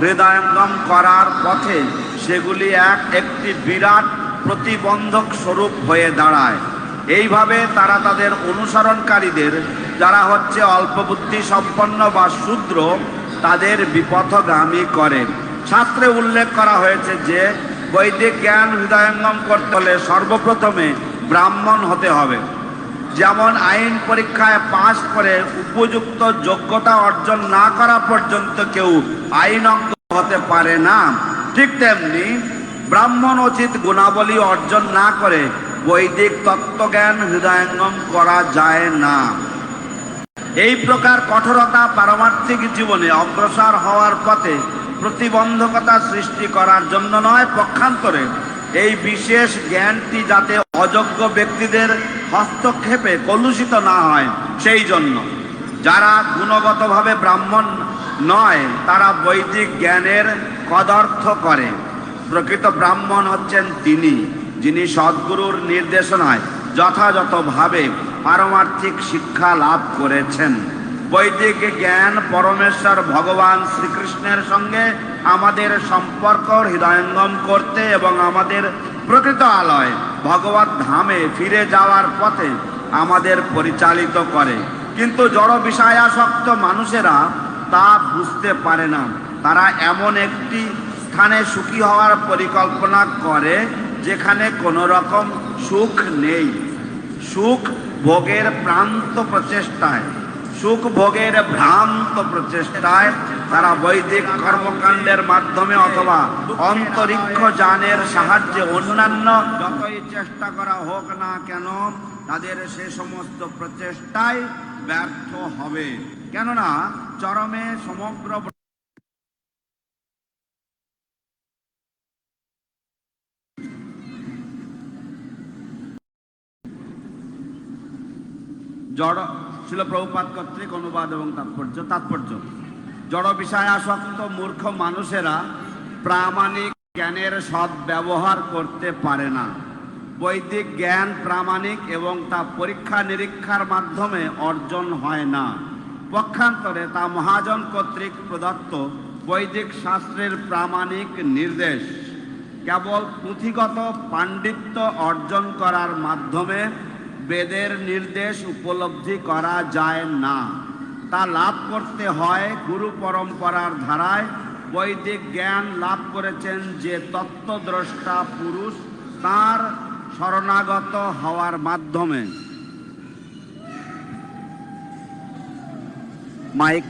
হৃদয়ঙ্গম করার পথে সেগুলি একটি বিরাট প্রতিবন্ধক স্বরূপ হয়ে দাঁড়ায়। এইভাবে তারা তাদের অনুসরণকারীদের, যারা হচ্ছে অল্পবুদ্ধি সম্পন্ন বা শূদ্র, তাদের বিপথগামী করে। শাস্ত্রে উল্লেখ করা হয়েছে যে বৈদিক জ্ঞান হৃদয়ঙ্গম করতে হলে সর্বপ্রথমে ব্রাহ্মণ হতে হবে। যেমন আইন পরীক্ষায় পাশ করে উপযুক্ত যোগ্যতা অর্জন না করা পর্যন্ত কেউ আইনজ্ঞ হতে পারে না, ঠিক তেমনি ব্রাহ্মণোচিত গুণাবলী অর্জন না করে বৈদিক তত্ত্বজ্ঞান হৃদয়ঙ্গম করা যায় না। এই প্রকার কঠোরতা পারমার্থিক জীবনে অগ্রসর হওয়ার পথে প্রতিবন্ধকতা সৃষ্টি করার জন্য নয়, পক্ষান্তরে এই বিশেষ জ্ঞানটি যাতে অযোগ্য ব্যক্তিদের হস্তক্ষেপে কলুষিত না হয় সেই জন্য যারা গুণগতভাবে ব্রাহ্মণ নয় তারা বৈদিক জ্ঞানের কদর্থ করে। প্রকৃত ব্রাহ্মণ হচ্ছেন তিনি, যিনি সদ্গুরুর নির্দেশনায় যথাযথভাবে পারমার্থিক শিক্ষা লাভ করেছেন। বৈদিক জ্ঞান পরমেশ্বর ভগবান শ্রীকৃষ্ণের সঙ্গে আমাদের সম্পর্ক হৃদয়ঙ্গম করতে এবং আমাদের প্রকৃত আলয় ভগবত ধামে ফিরে যাওয়ার পথে আমাদের পরিচালিত করে। কিন্তু জড় বিষয়াসক্ত মানুষেরা তা বুঝতে পারে না। তারা এমন একটি স্থানে সুখী হওয়ার পরিকল্পনা করে যেখানে কোনো রকম সুখ নেই। সুখ ভোগের ভ্রান্ত প্রচেষ্টায় তারা বৈদিক কর্মকাণ্ডের মাধ্যমে অথবা অন্তরিক্ষ যানের সাহায্যে অন্যান্য যতই চেষ্টা করা হোক না কেন তাদের সে সমস্ত প্রচেষ্টায় ব্যর্থ হবে। কেননা চরমে সমগ্র জড় ছিল প্রভুপাদ কর্তৃক অনুবাদ এবং তাৎপর্য। জড় বিষয়াসক্ত মূর্খ মানুষেরা প্রামাণিক জ্ঞানের সদ্ব্যবহার করতে পারে না। বৈদিক জ্ঞান প্রামাণিক এবং তা পরীক্ষা নিরীক্ষার মাধ্যমে অর্জন হয় না। পক্ষান্তরে তা মহাজন কর্তৃক প্রদত্ত বৈদিক শাস্ত্রের প্রামাণিক নির্দেশ। কেবল পুঁথিগত পাণ্ডিত্য অর্জন করার মাধ্যমে বেদের নির্দেশ উপলব্ধি করা যায় না। তা লাভ করতে হয় গুরু পরম্পরার ধারায়। বৈদিক জ্ঞান লাভ করেছেন যে তত্ত্বদ্রষ্টা পুরুষ, তার শরণাগত হওয়ার মাধ্যমে। মাইক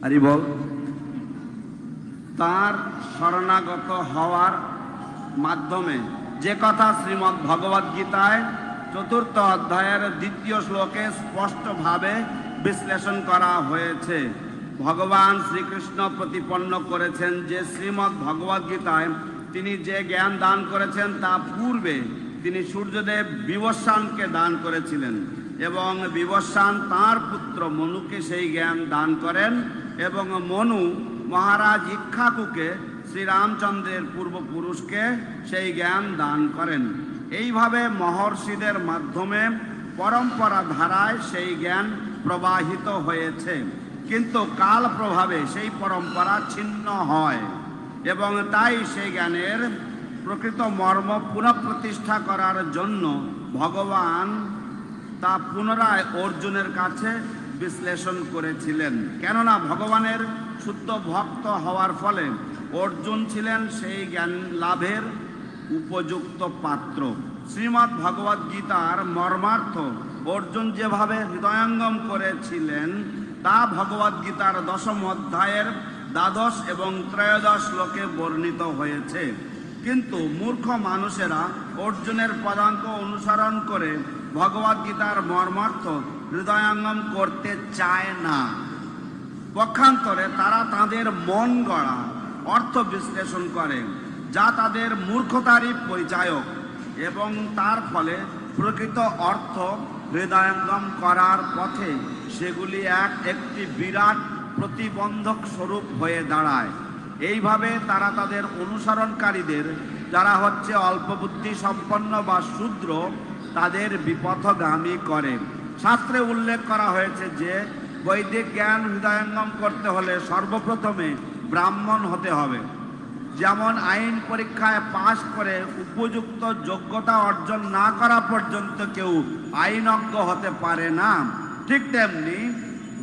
আরে বল। তার শরণাগত হওয়ার মাধ্যমে, যে কথা শ্রীমদ্ ভগবদ গীতায় 4th অধ্যায়ের 2য় শ্লোকে স্পষ্টভাবে বিশ্লেষণ করা হয়েছে। ভগবান শ্রীকৃষ্ণ প্রতিপন্ন করেছেন যে শ্রীমদ্ ভগবদ গীতায় তিনি যে জ্ঞান দান করেছেন তা পূর্বে তিনি সূর্যদেব বিবস্বানকে দান করেছিলেন এবং বিবস্বান তাঁর পুত্র মনুকে সেই জ্ঞান দান করেন এবং মনু মহারাজ ইক্ষ্বাকুকে শ্রীরামচন্দ্রের পূর্বপুরুষকে সেই জ্ঞান দান করেন। এইভাবে মহর্ষিদের মাধ্যমে পরম্পরা ধারায় সেই জ্ঞান প্রবাহিত হয়েছে, কিন্তু কাল প্রভাবে সেই পরম্পরা ছিন্ন হয় এবং তাই সেই জ্ঞানের প্রকৃত মর্ম পুনঃপ্রতিষ্ঠা করার জন্য ভগবান তা পুনরায় অর্জুনের কাছে বিশ্লেষণ করেছিলেন। কেননা ভগবানের শুদ্ধ ভক্ত হওয়ার ফলে অর্জুন ছিলেন সেই জ্ঞান লাভের উপযুক্ত পাত্র। শ্রীমদ্ ভগবদ গীতার মর্মার্থ অর্জুন যেভাবে হৃদয়ঙ্গম করেছিলেন তা ভগবদ গীতার 10ম অধ্যায়ের 12 এবং 13 শ্লোকে বর্ণিত হয়েছে। কিন্তু মূর্খ মানুষেরা অর্জুনের পদাঙ্ক অনুসরণ করে ভগবদ গীতার মর্মার্থ হৃদয়ঙ্গম করতে চায় না। পক্ষান্তরে তারা তাদের মন গড়া অর্থ বিশ্লেষণ করে, যা তাদের মূর্খতারই পরিচায়ক, এবং তার ফলে প্রকৃত অর্থ হৃদয়ঙ্গম করার পথে সেগুলি একটি বিরাট প্রতিবন্ধক স্বরূপ হয়ে দাঁড়ায়। এইভাবে তারা তাদের অনুসরণকারীদের, যারা হচ্ছে অল্প বুদ্ধি সম্পন্ন বা শূদ্র তাদের বিপথগামী করে। শাস্ত্রে উল্লেখ করা হয়েছে যে বৈদিক জ্ঞান হৃদয়ঙ্গম করতে হলে সর্বপ্রথমে ব্রাহ্মণ হতে হবে। যেমন আইন পরীক্ষায় পাশ করে উপযুক্ত যোগ্যতা অর্জন না করা পর্যন্ত কেউ আইনজ্ঞ হতে পারে না, ঠিক তেমনি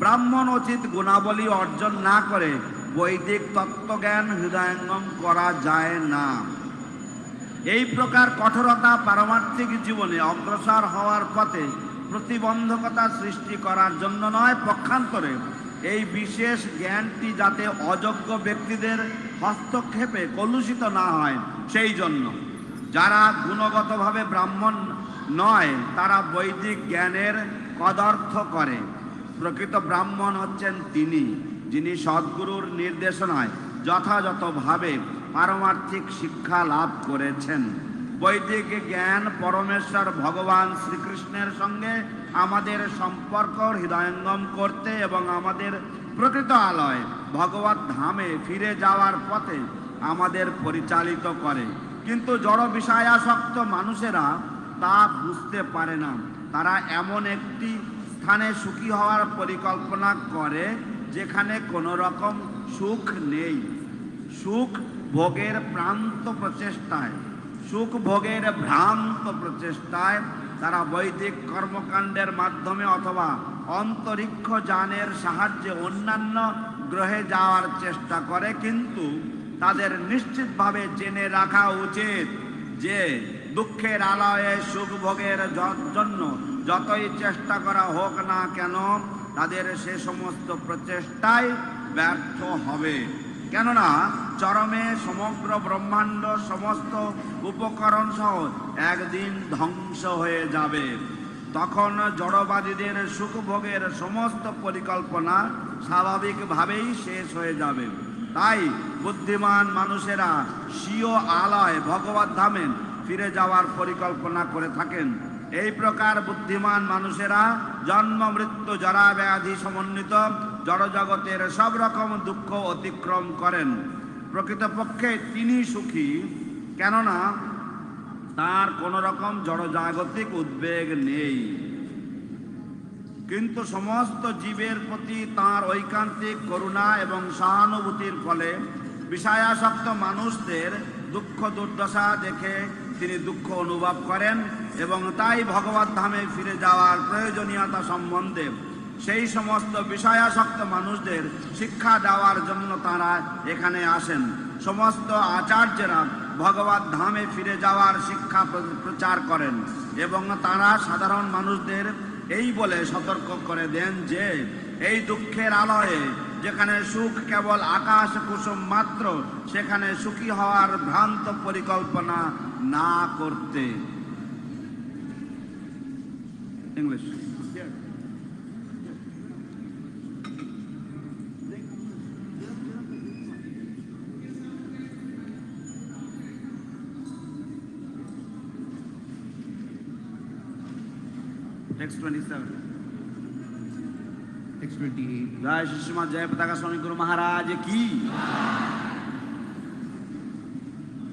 ব্রাহ্মণোচিত গুণাবলী অর্জন না করে বৈদিক তত্ত্বজ্ঞান হৃদয়ঙ্গম করা যায় না। এই প্রকার কঠোরতা পারমার্থিক জীবনে অগ্রসর হওয়ার পথে প্রতিবন্ধকতা সৃষ্টি করার জন্য নয়, পক্ষান্তরে এই বিশেষ জ্ঞানটি যাতে অযোগ্য ব্যক্তিদের হস্তক্ষেপে কলুষিত না হয় সেই জন্য যারা গুণগতভাবে ব্রাহ্মণ নয় তারা বৈদিক জ্ঞানের কদর্থ করে। প্রকৃত ব্রাহ্মণ হচ্ছেন তিনি যিনি সদ্গুরুর নির্দেশনায় যথাযথভাবে পারমার্থিক শিক্ষা লাভ করেছেন। বৈদিক জ্ঞান পরমেশ্বর ভগবান শ্রীকৃষ্ণের সঙ্গে আমাদের সম্পর্ক হৃদয়ঙ্গম করতে এবং আমাদের প্রকৃত আলয় ভগবত ধামে ফিরে যাওয়ার পথে আমাদের পরিচালিত করে। কিন্তু জড় বিষয়াসক্ত মানুষেরা তা বুঝতে পারে না। তারা এমন একটি স্থানে সুখী হওয়ার পরিকল্পনা করে যেখানে কোনো রকম সুখ নেই। সুখ ভোগের ভ্রান্ত প্রচেষ্টায় তারা বৈদিক কর্মকাণ্ডের মাধ্যমে অথবা অন্তরিক্ষ যানের সাহায্যে অন্যান্য গ্রহে যাওয়ার চেষ্টা করে। কিন্তু তাদের নিশ্চিতভাবে জেনে রাখা উচিত যে দুঃখের আলয়ে সুখ ভোগের জন্য যতই চেষ্টা করা হোক না কেন তাদের সে সমস্ত প্রচেষ্টাই ব্যর্থ হবে। কেননা চরমে সমগ্র ব্রহ্মাণ্ড সমস্ত উপকরণ সহ একদিন ধ্বংস হয়ে যাবে। তখন জড়বাদীদের সুখভোগের সমস্ত পরিকল্পনা স্বাভাবিকভাবেই শেষ হয়ে যাবে। তাই বুদ্ধিমান মানুষেরা স্বীয় আলয় ভগবত ধামে ফিরে যাওয়ার পরিকল্পনা করে থাকেন। এই প্রকার বুদ্ধিমান মানুষেরা জন্ম মৃত্যু জরা ব্যাধি সমন্বিত জড়জগতের সব রকম দুঃখ অতিক্রম করেন। প্রকৃতপক্ষে তিনি সুখী, কেননা তার কোন রকম জড়জাগতিক উদ্বেগ নেই। কিন্তু সমস্ত জীবের প্রতি তাঁর ঐকান্তিক করুণা এবং সহানুভূতির ফলে বিষয়াসক্ত মানুষদের দুঃখ দুর্দশা দেখে তিনি দুঃখ অনুভব করেন এবং তাই ভগবত ধামে ফিরে যাওয়ার প্রয়োজনীয়তা সম্বন্ধে সেই সমস্ত বিষয়াসক্ত মানুষদের শিক্ষা দেওয়ার জন্য তারা এখানে আসেন। সমস্ত আচার্যরা ভগবত ধামে ফিরে যাওয়ার শিক্ষা প্রচার করেন এবং তারা সাধারণ মানুষদের এই বলে সতর্ক করে দেন যে এই দুঃখের আলয়ে যেখানে সুখ কেবল আকাশ কুসুম মাত্র, সেখানে সুখী হওয়ার ভ্রান্ত পরিকল্পনা না করতে। English Text 27. Text 28. जय श्री श्रीमद जय पताका स्वामी गुरु महाराज की।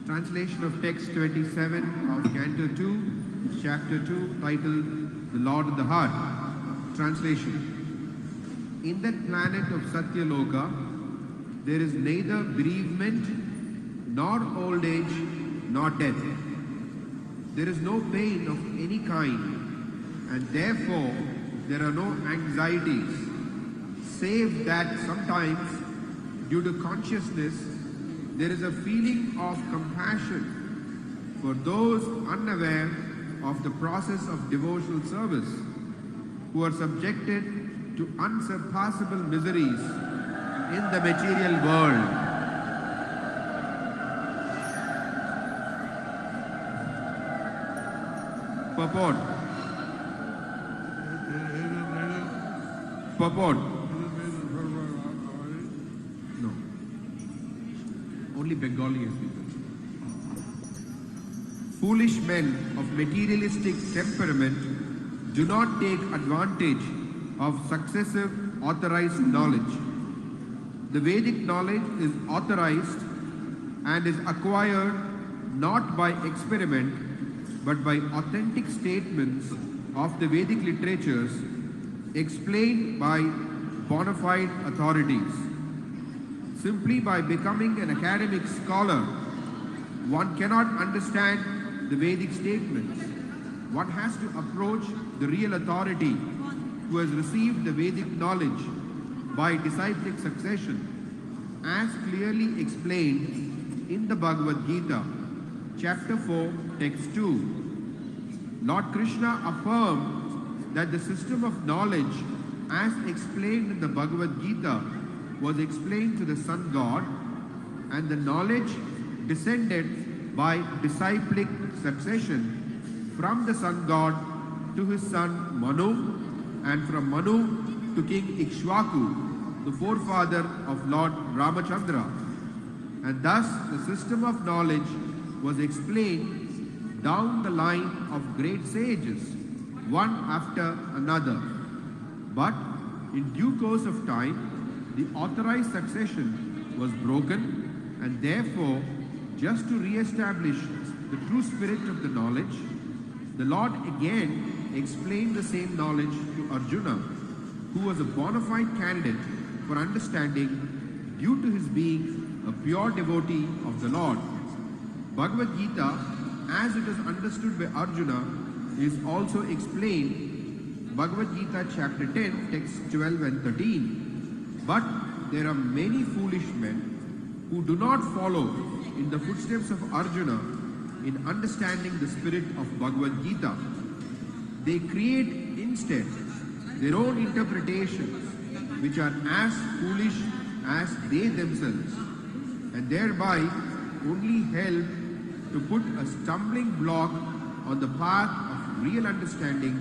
Translation of text 27 of Canto 2, Chapter 2, titled The Lord of the Heart. Translation. In that planet of Satyaloka, there is neither bereavement, nor old age, nor death. There is no pain of any kind, and therefore there are no anxieties, save that sometimes, due to consciousness, there is a feeling of compassion for those unaware of the process of devotional service, who are subjected to unsurpassable miseries in the material world. Purport. Purport. No. Only Bengali is speaking. Foolish men of materialistic temperament do not take advantage of successive authorized knowledge. The Vedic knowledge is authorized and is acquired not by experiment, but by authentic statements of the Vedic literatures explained by bona fide authorities. Simply by becoming an academic scholar, one cannot understand the Vedic statements. One has to approach the real authority who has received the Vedic knowledge by disciplic succession, as clearly explained in the Bhagavad Gita, chapter 4, text 2. Lord Krishna affirmed that the system of knowledge as explained in the Bhagavad Gita was explained to the Sun God, and the knowledge descended by disciplic succession from the Sun God to his son Manu, and from Manu to King Ikshvaku, the forefather of Lord Ramachandra. And thus the system of knowledge was explained down the line of great sages, one after another. But in due course of time, the authorized succession was broken, and therefore, just to re-establish the true spirit of the knowledge, the Lord again explained the same knowledge to Arjuna, who was a bona fide candidate for understanding due to his being a pure devotee of the Lord. Bhagavad Gita, as it is understood by Arjuna, is also explained Bhagavad Gita chapter 10, texts 12 and 13. But there are many foolish men who do not follow in the footsteps of Arjuna in understanding the spirit of Bhagavad Gita. They create instead their own interpretations, which are as foolish as they themselves, and thereby only help to put a stumbling block on the path of real understanding,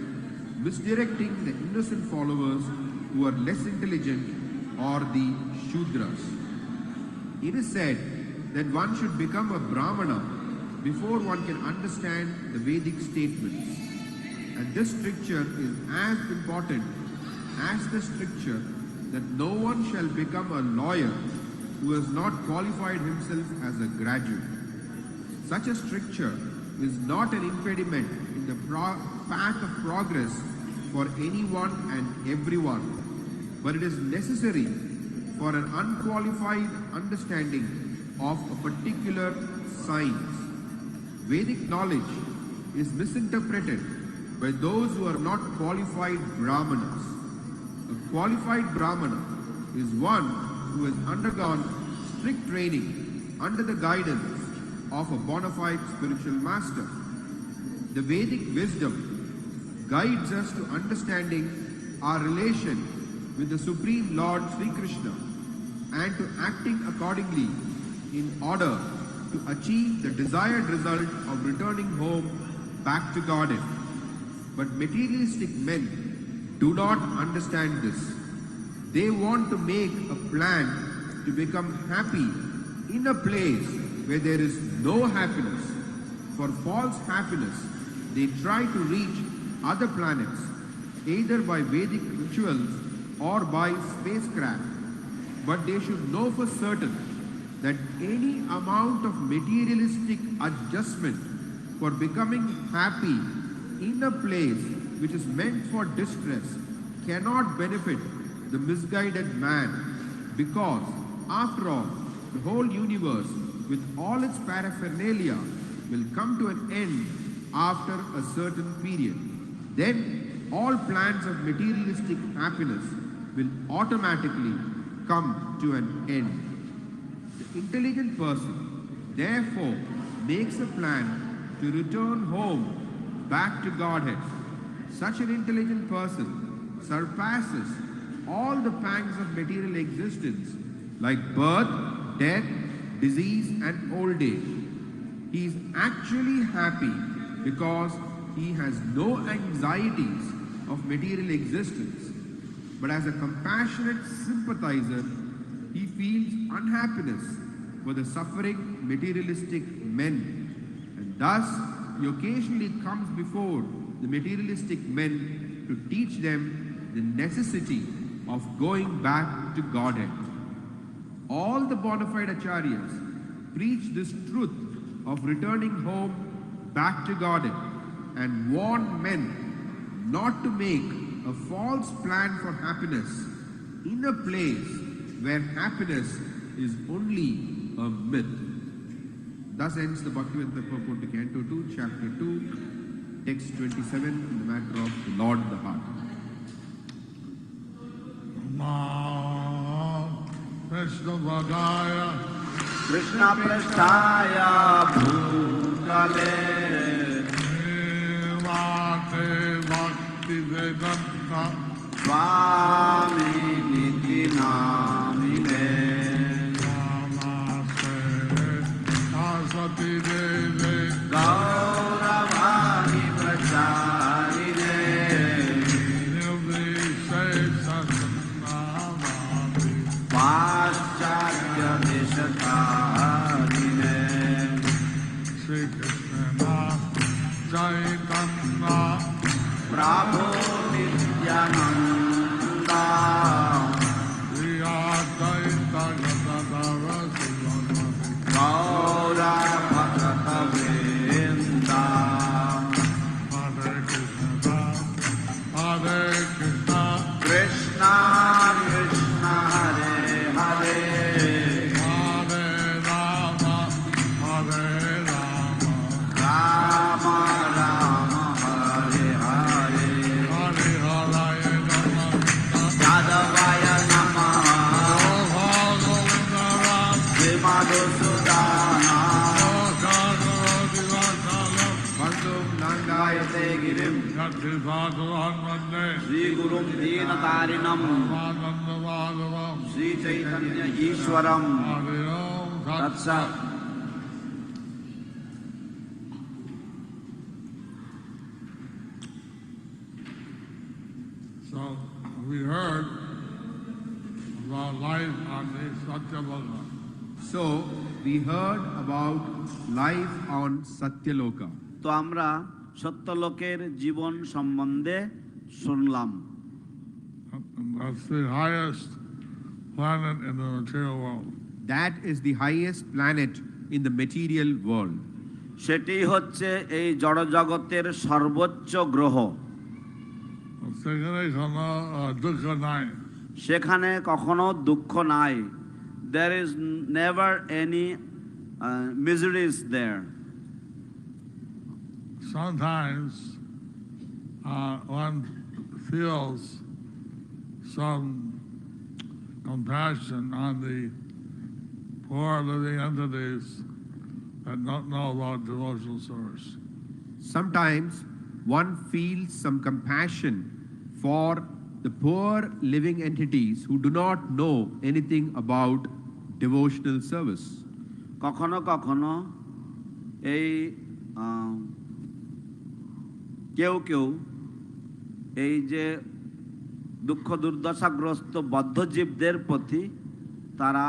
misdirecting the innocent followers who are less intelligent or the Shudras. It is said that one should become a Brahmana before one can understand the Vedic statements. And this stricture is as important as the stricture that no one shall become a lawyer who has not qualified himself as a graduate. Such a stricture is not an impediment in the path of progress for anyone and everyone, but it is necessary for an unqualified understanding of a particular science. Vedic knowledge is misinterpreted by those who are not qualified Brahmanas. A qualified Brahmana is one who has undergone strict training under the guidance of a bona fide spiritual master. The Vedic wisdom guides us to understanding our relation with the Supreme Lord Sri Krishna and to acting accordingly in order to achieve the desired result of returning home back to Godhead. But materialistic men do not understand this. They want to make a plan to become happy in a place where there is no happiness. For false happiness, they try to reach other planets, either by Vedic rituals or by spacecraft. But they should know for certain that any amount of materialistic adjustment for becoming happy in a place which is meant for distress cannot benefit the misguided man, because after all, the whole universe with all its paraphernalia will come to an end after a certain period. Then all plans of materialistic happiness will automatically come to an end. The intelligent person therefore makes a plan to return home back to Godhead. Such an intelligent person surpasses all the pangs of material existence, like birth, death, disease and old age. He is actually happy because he has no anxieties of material existence. But as a compassionate sympathizer, he feels unhappiness for the suffering materialistic men. And thus, he occasionally comes before the materialistic men to teach them the necessity of going back to Godhead. All the bona fide acharyas preach this truth of returning home back to Garden and warned men not to make a false plan for happiness in a place where happiness is only a myth. Thus ends the Bhaktivedanta purport to Canto 2, Chapter 2, Text 27, in the matter of the Lord of the Heart. Krishna Vadaya Krishna Prasthaya Bhutale Vate Bhakti Vedanta Swami Niti Namine Namaste Saraswati Devi Gauravani Pracharine Nirvishesha Navati Paschatya Deshatarine Shri Krishna Chaitanya Prabhu Nityananda Shri Advaita Gadadhara Sivamati Gaura Bhakta Vrinda Hare Krishna Hare Krishna Krishna Krishna Hare Hare Hare Rama Hare Rama Rama Rama Hare Hare Hare Haraya Namaha Yadavaya Namaha Bhagavata Vimadusudana Bhagavata Bandhum Gayate Girim Yati Bhagavan Vande Sri Gurum Dinatarinam Madhava Madhavam Sri Chaitanya Ishwaram Hare Om Tat Tatsat. So we heard about life on the Satyaloka. So, we heard about life on Satyaloka. তো আমরা সত্যলোকের জীবন সম্বন্ধে শুনলাম। That's the highest planet in the material world. That is the highest planet in the material world. সেটি হচ্ছে এই জড়জগতের সর্বোচ্চ গ্রহ। সেখানে কোনো দুঃখ নাই। সেখানে কখনো দুঃখ নাই। There is never any miseries there. Sometimes one feels some compassion on the poor living entities that don't know about devotional service. Sometimes one feels some compassion for the poor living entities who do not know anything about devotional service. কখনো কখনো এই কেউ কেউ এই যে দুঃখ দুর্দশাগ্রস্ত বদ্ধজীবদের প্রতি তারা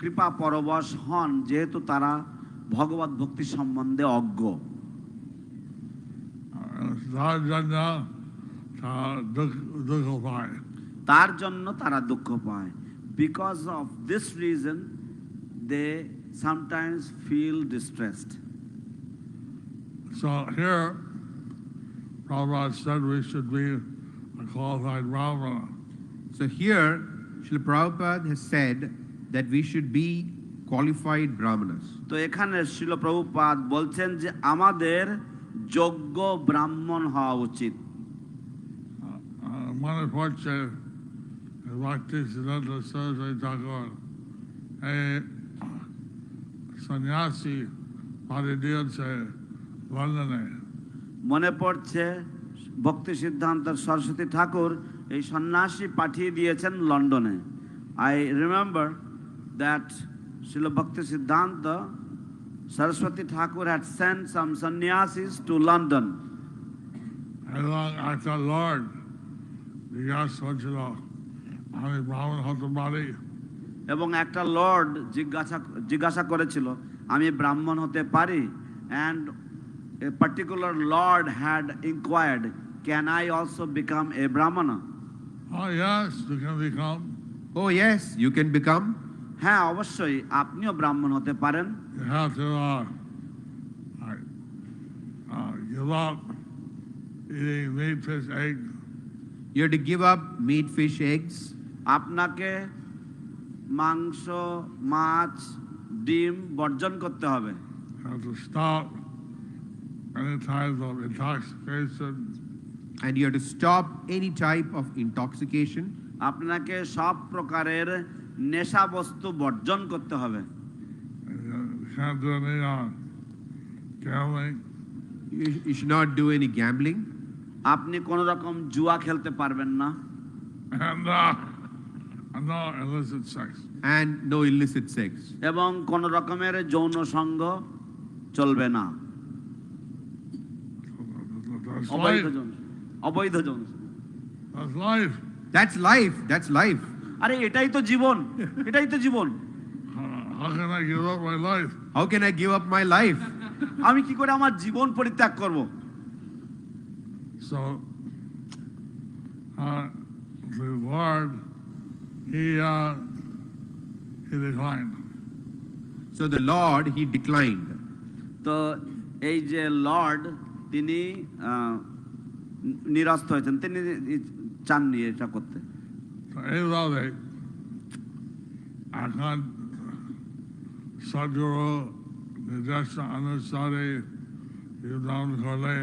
কৃপা পরবশ হন, যেহেতু তারা ভগবত ভক্তি সম্বন্ধে অজ্ঞ। তার জন্য তারা দুঃখ পায়। Because of this reason, they sometimes feel distressed. So here, Prabhupada said we should be a qualified Brahmana. So here, Srila Prabhupada has said that we should be qualified Brahmanas. তো এখানে শিল প্রভুপাদ বলছেন যে আমাদের যোগ্য ব্রাহ্মণ হওয়া উচিত। মনে পড়ছে ভক্তি সিদ্ধান্ত সরস্বতী ঠাকুর এই সন্ন্যাসী পাঠিয়ে দিয়েছে লন্ডনে। মনে পড়ছে ভক্তি সিদ্ধান্ত সরস্বতী ঠাকুর এই সন্ন্যাসী পাঠিয়ে দিয়েছেন লন্ডনে। I remember that Srila Bhakti Siddhanta Saraswati Thakur had sent some sannyasis to London. এবং একটা লর্ড জিজ্ঞাসা করছিল আমি ব্রাহ্মণ হতে পারি। এবং একটা লর্ড জিজ্ঞাসা করেছিল আমি ব্রাহ্মণ হতে পারি। And a particular lord had inquired, can I also become a brahmana? Oh yes, you can become. Oh yes, you can become. হ্যাঁ, অবশ্যই আপনিও ব্রাহ্মণ হতে পারেন। You have to give up eating meat, fish, eggs. You have to give up meat, fish, eggs. আপনাকে মাংস, মাছ, ডিম বর্জন করতে হবে। You have to stop any type of intoxication. And you have to stop any type of intoxication. আপনাকে সব প্রকারের নেশা বস্তু বর্জন করতে হবে। And you can't do any gambling. You should not do any gambling. আপনি কোন রকম জুয়া খেলতে পারবেন না। And no illicit sex. And no illicit sex. এবং কোন রকমের যৌন সঙ্গ চলবে না। That's অবৈধ life. যৌন, অবৈধ যৌন। That's life. That's life. That's life. আরে এটাই তো জীবন, এটাই তো জীবন। How can I give up my life? How can I give up my life? আমি কি করে আমার জীবন পরিত্যাগ করব? So, the Lord, he declined. So the Lord, he declined. তো এই যে লর্ড, তিনি নিরস্ত হয়েছেন, তিনি চাননি এটা করতে। So, এইভাবে এখন সদ্গুরু নির্দেশ অনুসারে যোগদান করলে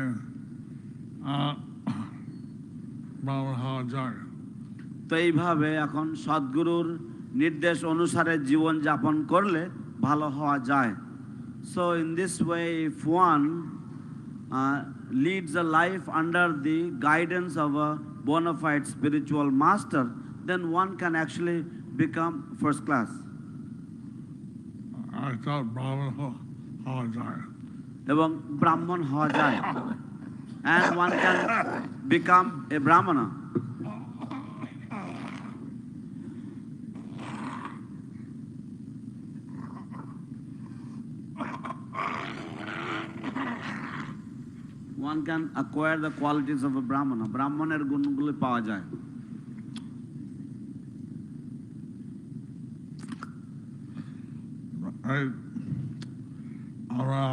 ব্রাহ্মণ হওয়া যায়। তো এইভাবে এখন সদ্গুরুর নির্দেশ অনুসারে জীবন যাপন করলে ভালো হওয়া যায়। So in this way, if one leads a life under the guidance of a bona fide spiritual master, then one can actually become first class. I thought ব্রাহ্মণ হওয়া যায়। এবং ব্রাহ্মণ হওয়া যায়। And one can become a brahmana. One can acquire the qualities of a brahmana. ব্রাহ্মণের গুণগুলো পাওয়া যায়। আমরা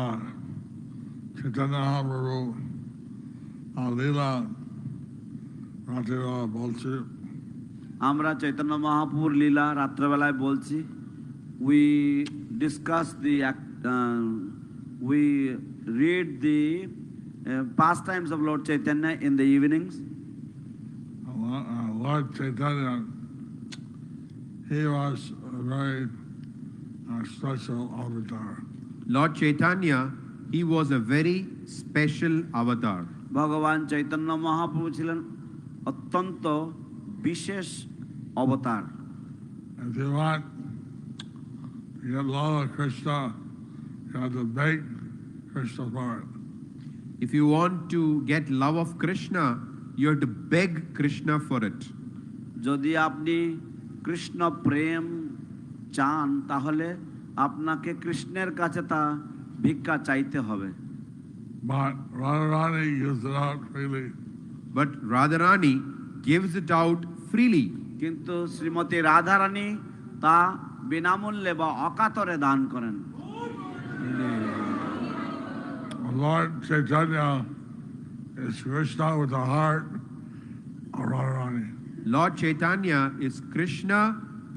চৈতন্য মহাপ্রভু লীলা রাত্রিবেলা বলছি। আমরা চৈতন্য মহাপ্রভুর লীলা রাত্রেবেলায় বলছি। We discuss we read the pastimes of Lord Chaitanya in the evenings. Lord Chaitanya, he was a very special avatar. Lord Chaitanya, he was a very special avatar. ভগবান চৈতন্য মহাপ্রভু ছিলেন অত্যন্ত বিশেষ অবতার। If you want to get love of Krishna, you have to beg Krishna for it. If you want to get love of Krishna, you have to beg Krishna for it. যদি আপনি কৃষ্ণ প্রেম চান, তাহলে আপনাকে কৃষ্ণের কাছে তা ভিক্ষা চাইতে হবে। But Radharani gives it out freely. But Radharani gives it out freely. কিন্তু শ্রীমতী রাধারানী তা বিনামূল্যে বা অকাতরে দান করেন। Lord Chaitanya is Krishna with the heart of Radharani. Lord Chaitanya is Krishna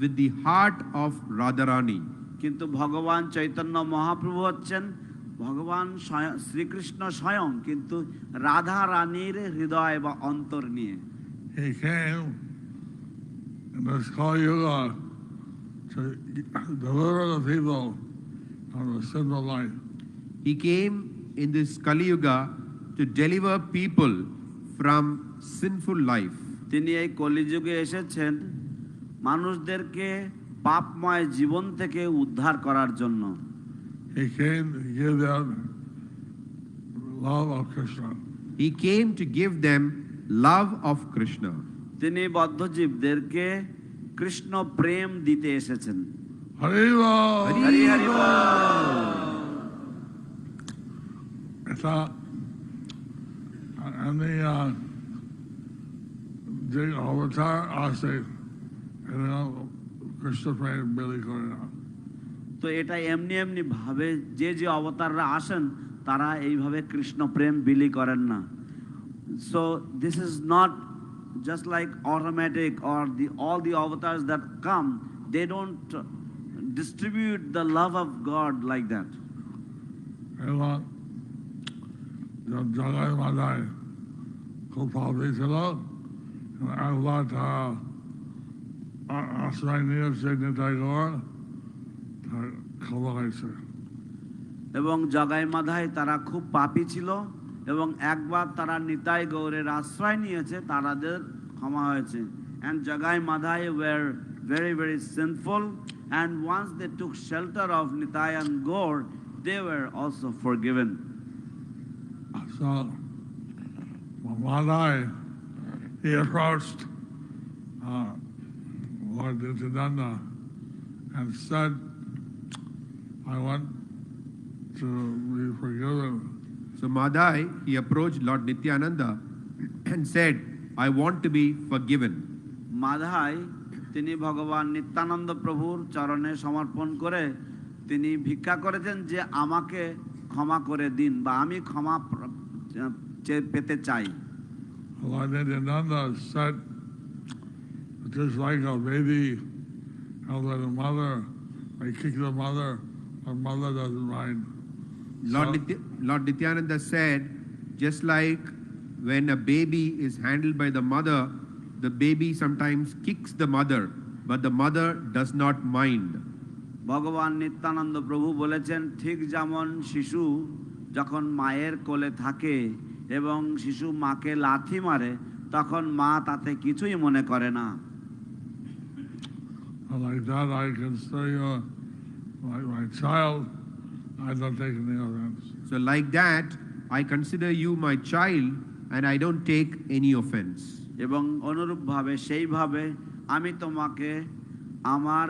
with the heart of Radharani. কিন্তু ভগবান চৈতন্য মহাপ্রভু হচ্ছেন ভগবান শ্রীকৃষ্ণ স্বয়ং, কিন্তু রাধা রানীর হৃদয় বা অন্তর নিয়ে। He came in this Kali Yuga to deliver the people from the sinful life. He came in this Kali Yuga to deliver people from sinful life. তিনি এই কলিযুগে এসেছেন মানুষদেরকে পাপময় জীবন থেকে উদ্ধার করার জন্য। He came to give them love of Krishna. He came to give them love of Krishna. তিনি বদ্ধজীবদেরকে কৃষ্ণ প্রেম দিতে এসেছেন। Hari Bol! Hari Hari ball. It's and the avatar, I say, Krishna Prem Billy Korina. তো এটা এমনি এমনি ভাবে যে যে অবতাররা আসেন তারা এইভাবে কৃষ্ণ প্রেম বিলি করেন না। So this is not just like automatic or all the avatars that come, they don't distribute the love of God like that. এবং জগাই মাদায় খুব ভাবে ছিল, একবার তারা আশ্রয় নিয়েছে নিতাই গৌর, তার খবর হয়েছে। এবং জগাই মাধায় তারা খুব পাপী ছিল এবং একবার তারা নিতাই গৌরের আশ্রয় নিয়েছে, তাদের ক্ষমা হয়েছে। and Jagai Madhai were very very sinful, and once they took shelter of Nitai and Gaur, they were also forgiven. So Madhai, he approached Lord Nityananda and said, I want to be forgiven. So Madhai, he approached Lord Nityananda and said, I want to be forgiven. Madhai তিনি ভগবান নিত্যানন্দ প্রভুর চরণে সমর্পণ করে তিনি ভিক্ষা করেছেন যে আমাকে ক্ষমা করে দিন বা আমি ক্ষমা পেতে চাই। Lord Nityananda said, just like a baby held by the mother, I kick the mother doesn't mind. Lord Nityananda said, just like when a baby is handled by the mother, the baby sometimes kicks the mother, but the mother does not mind. ভগবান নিত্যানন্দ প্রভু বলেছেন, ঠিক যেমন শিশু যখন মায়ের কোলে থাকে এবং শিশু মাকে লাথি মারে তখন মা তাতে কিছুই মনে করে না। Like that, I consider you like my child. I don't take any offense. So like that, I consider you my child and I don't take any offense. এবং অনুরূপভাবে সেইভাবে আমি তোমাকে আমার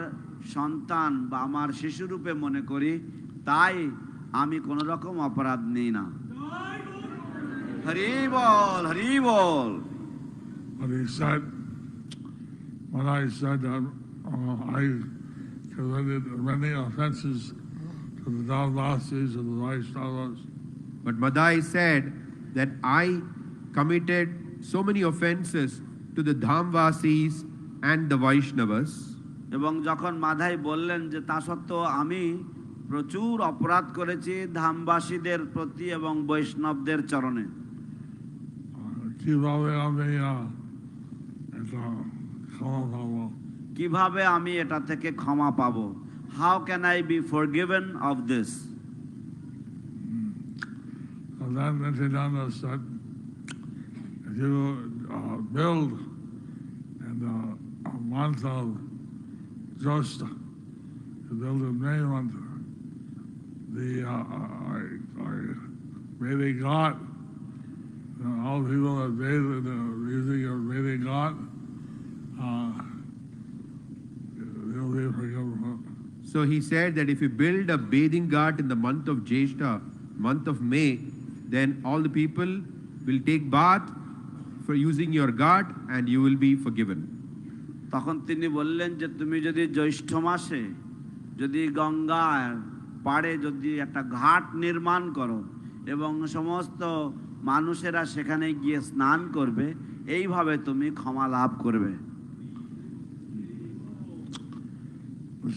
সন্তান বা আমার শিশুরূপে মনে করি, তাই আমি কোনো রকম অপরাধ নেই না। হরি বল, হরি বল। But he said, when I said that I committed many offenses to the Dalvasis and the Vaishnavas, But Madhai said that I committed so many offenses to the Dhamvasis and the Vaishnavas. এবং যখন মাধাই বললেন যে তা সত্ত্বেও আমি প্রচুর অপরাধ করেছি ধামবাসীদের প্রতি এবং বৈষ্ণবদের চরণে, কিভাবে আমি এটা ক্ষমা পাবো? কিভাবে আমি এটা থেকে ক্ষমা পাবো? How can I be forgiven of this? And then Nityananda said, if you build in the month of just to build a name on the Vedic God, all people that bathe in the using of Vedic God, they'll be forgiven. So he said that if you build a bathing ghat in the month of Jeshta, month of May, then all the people will take bath for using your ghat and you will be forgiven. তখন তিনি বললেন যে তুমি যদি জ্যৈষ্ঠ মাসে যদি গঙ্গার পাড়ে যদি একটা ঘাট নির্মাণ করো এবং সমস্ত মানুষেরা সেখানে গিয়ে স্নান করবে, এইভাবে তুমি ক্ষমা লাভ করবে।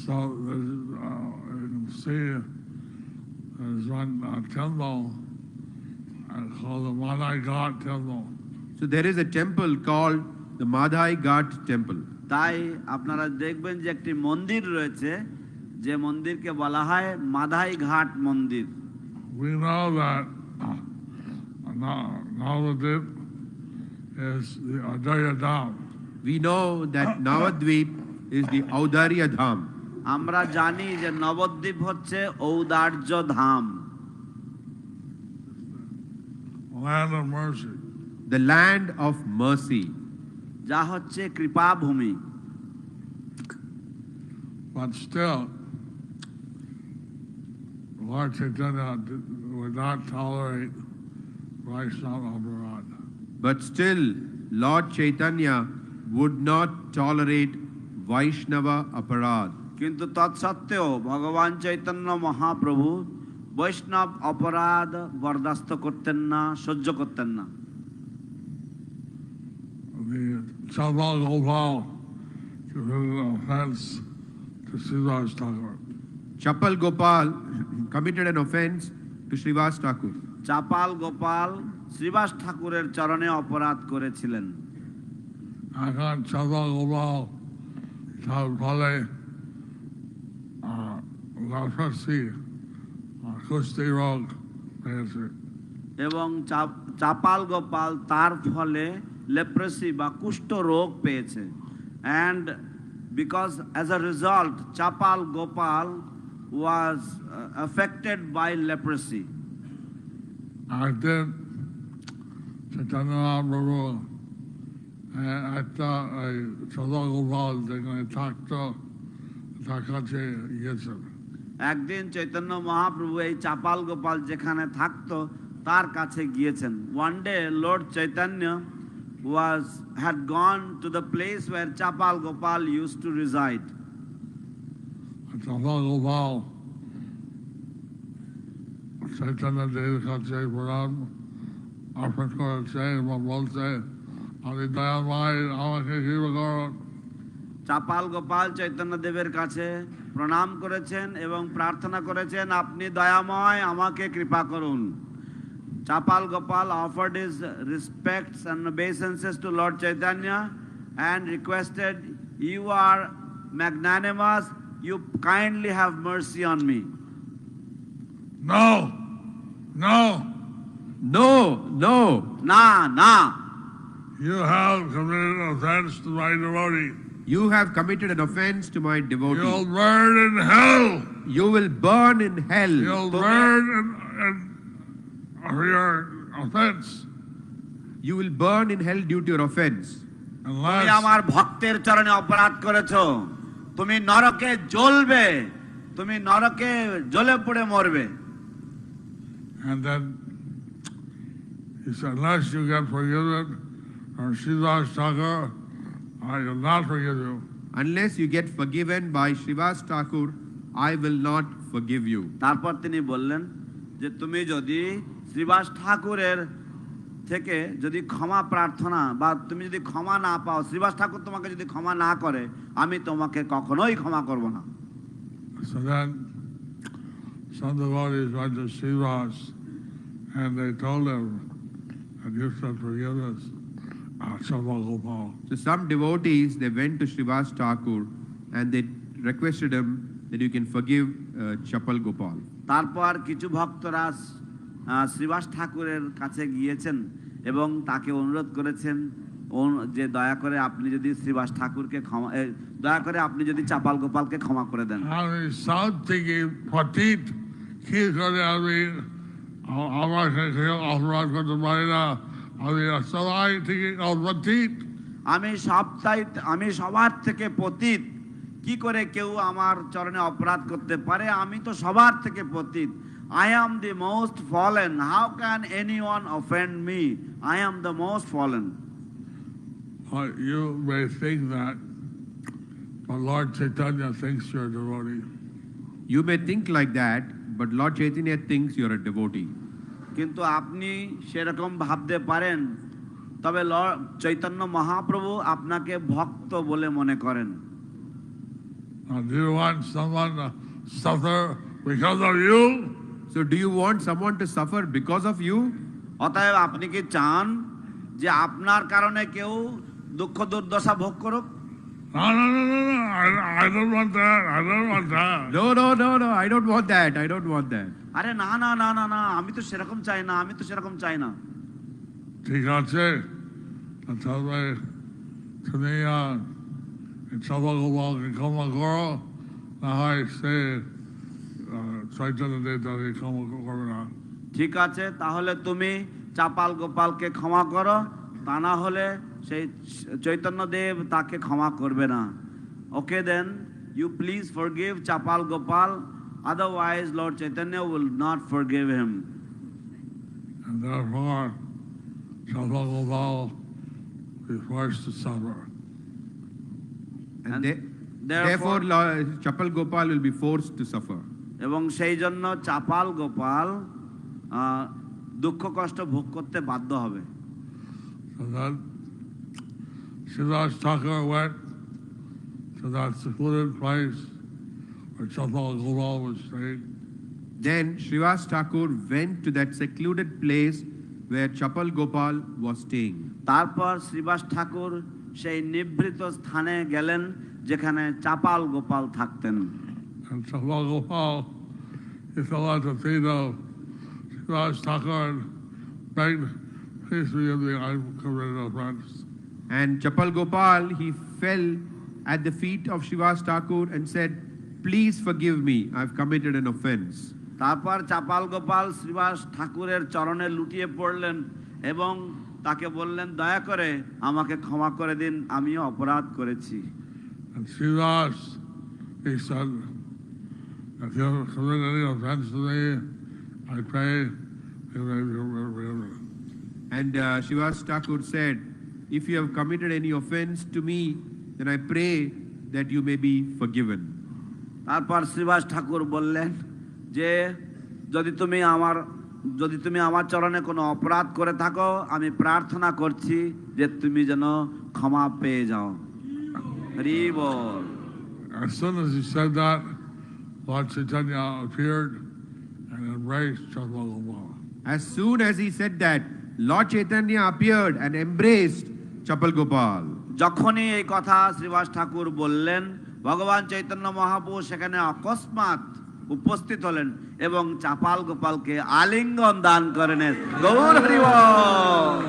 So you can see there's one temple called the Madhai Ghat temple. So there is a temple called the Madhai Ghat temple. তাই আপনারা দেখবেন যে একটি মন্দির রয়েছে যে মন্দিরকে বলা হয় মাধাই ঘাট মন্দির। We know that Navadvip is the Adaya Dham. We know that Navadvip is the Audarya Dham. আমরা জানি যে নবদ্বীপ হচ্ছে ঔদার্য ধাম, Land of mercy. the land of mercy. যা হচ্ছে কৃপা ভূমি। But still, Lord Chaitanya would not tolerate Vaishnava Aparad. But still, Lord Chaitanya would not tolerate Vaishnava aparad. কিন্তু তৎসত্ত্বেও ভগবান চৈতন্য মহাপ্রভু বৈষ্ণব অপরাধ বরদাস্ত করতেন না, সহ্য করতেন না। The Chapal Gopal committed an offense to Srivas Thakur. Chapal Gopal committed an offense to Srivas Thakur. চাপাল গোপাল শ্রীবাস ঠাকুরের চরণে অপরাধ করেছিলেন। এখন Chapal Gopal তার ফলে leprosy, কুষ্টি রোগ পেয়েছে। এবং চাপাল গোপাল তার ফলে লেপ্রেসি বা কুষ্ঠ রোগ পেয়েছে। And because as a result Chapal Gopal was affected by leprosy. একদিন চৈতন্য মহাপ্রভু একটা Chapal Gopal যেখানে থাকতো তার কাছে গিয়েছেন। একদিন চৈতন্য মহাপ্রভু এই চাপাল গোপাল যেখানে থাকতো তার কাছে গিয়েছেন। One day Lord Chaitanya had gone to the place where Chapal Gopal used to reside. Chapal Gopal Chaitanya দেবের কাছে প্রণাম অর্পণ করেছে এবং বলছে, আমি দয়াময়, আমাকে কৃপা করুন। চাপাল গোপাল চৈতন্য দেবের কাছে প্রণাম করেছেন এবং প্রার্থনা করেছেন, আপনি দয়াময়, আমাকে কৃপা করুন। Chapal Gopal offered his respects and obeisances to Lord Chaitanya and requested, you are magnanimous, you kindly have mercy on me. No, no, No, no. না না, you have committed offense to my devotee. You have committed an offense to my devotee. You'll burn in hell. You will burn in hell. You'll burn for your offense. You will burn in hell due to your offense. তুমি Unless আমার ভক্তের চরণে অপরাধ করেছো, তুমি নরকে জ্বলবে, তুমি নরকে জ্বলে পড়ে মরবে। And then he said, unless you get forgiven from Srivas Thakur, I will not forgive you. Unless you get forgiven by Srivas Thakur, I will not forgive you. তারপর তিনি বললেন যে তুমি যদি শ্রীবাস ঠাকুরের থেকে যদি ক্ষমা প্রার্থনা বা তুমি যদি ক্ষমা না পাও, শ্রীবাস ঠাকুর তোমাকে যদি ক্ষমা না করে, আমি তোমাকে কখনোই ক্ষমা করব না। So then some devotees went to Srivas and they told him that you should forgive us, Chapal Gopal. So some devotees, they went to Srivas Thakur and they requested him that you can forgive Chapal Gopal. তারপর কিছু ভক্তরা শ্রীবাস ঠাকুরের কাছে গিয়েছেন এবং তাকে অনুরোধ করেছেন যে দয়া করে আপনি যদি শ্রীবাস ঠাকুরকে ক্ষমা, দয়া করে আপনি যদি চাপাল গোপালকে ক্ষমা করে দেন। আমি সব থেকে পতিত, কি করে আমি আমার অপরাধ করতে পারি না, আমি সবাই থেকে পতিত। আমি সবার থেকে পতিত, কি করে কেউ আমার চরণে অপরাধ করতে পারে? আমি তো সবার থেকে পতিত। I am the most fallen. How can anyone offend me? I am the most fallen. You may think that, but Lord Chaitanya thinks you're a devotee. You may think like that, but Lord Chaitanya thinks you're a devotee. কিন্তু আপনি সেরকম ভাবতে পারেন, তবে চৈতন্য মহাপ্রভু আপনাকে ভক্ত বলে মনে করেন। Do you want someone to suffer because of you? So do you want someone to suffer because of you? অতএব আপনি কি চান যে আপনার কারণে কেউ দুঃখ দুর্দশা ভোগ করুক? No, no, no, no, no. I don't want that. I don't want that. No, no, no, no. I don't want that. I don't want that. আরে না না না না না, আমি তো সেরকম চাই না, আমি তো সেরকম চাই না। ঠিক আছে, তবে তুমি Chapal Gopalকে ক্ষমা করো, না হয় সে চৈতন্য দেব তাকে ক্ষমা করবে না। ঠিক আছে, তাহলে তুমি চাপাল গোপালকে ক্ষমা করো, তা না হলে সেই চৈতন্য দেব তাকে ক্ষমা করবে না। Okay then, you please forgive Chapal Gopal, otherwise Lord Chaitanya will not forgive him. And therefore, Chapal Gopal is forced to suffer. And Therefore, Chapal Gopal will be forced to suffer. এবং সেই জন্য চাপাল গোপাল দুঃখ কষ্ট ভোগ করতে বাধ্য হবে। So then Srivas Thakur went to that secluded place where Chapal Gopal was staying. Then Srivas Thakur went to that secluded place where Chapal Gopal was staying. তারপর শ্রীবাস ঠাকুর সেই নিভৃত স্থানে গেলেন যেখানে চাপাল গোপাল থাকতেন। And Chapal Gopal, he fell at the feet of Srivas Thakur and begged, please forgive me, I've committed offense. And Chapal Gopal, he fell at the feet of Srivas Thakur and said, please forgive me, I've committed an offense. তারপর চাপাল গোপাল শ্রীবাস ঠাকুরের চরণে লুটিয়ে পড়লেন এবং তাকে বললেন, দয়া করে আমাকে ক্ষমা করে দিন, আমিও অপরাধ করেছি। And Srivas, he said, if you have committed any offense to me, I pray you may be forgiven. And Srivas Thakur said, if you have committed any offense to me, then I pray that you may be forgiven. তারপর শ্রীবাস ঠাকুর বললেন যে যদি তুমি আমার চরণে কোনো অপরাধ করে থাকো, আমি প্রার্থনা করছি যে তুমি যেন ক্ষমা পেয়ে যাও। হরি বল। As soon as he said that, Lord Chaitanya appeared and embraced Chapal Gopal. As soon as he said that, Lord Chaitanya appeared and embraced Chapal Gopal. যখনই এই কথা শ্রীবাস ঠাকুর বললেন, ভগবান চৈতন্য মহাপ্রভু সেখানে অকস্মাৎ উপস্থিত হলেন এবং চাপাল গোপালকে আলিঙ্গন দান করেন। গৌর হরি বল।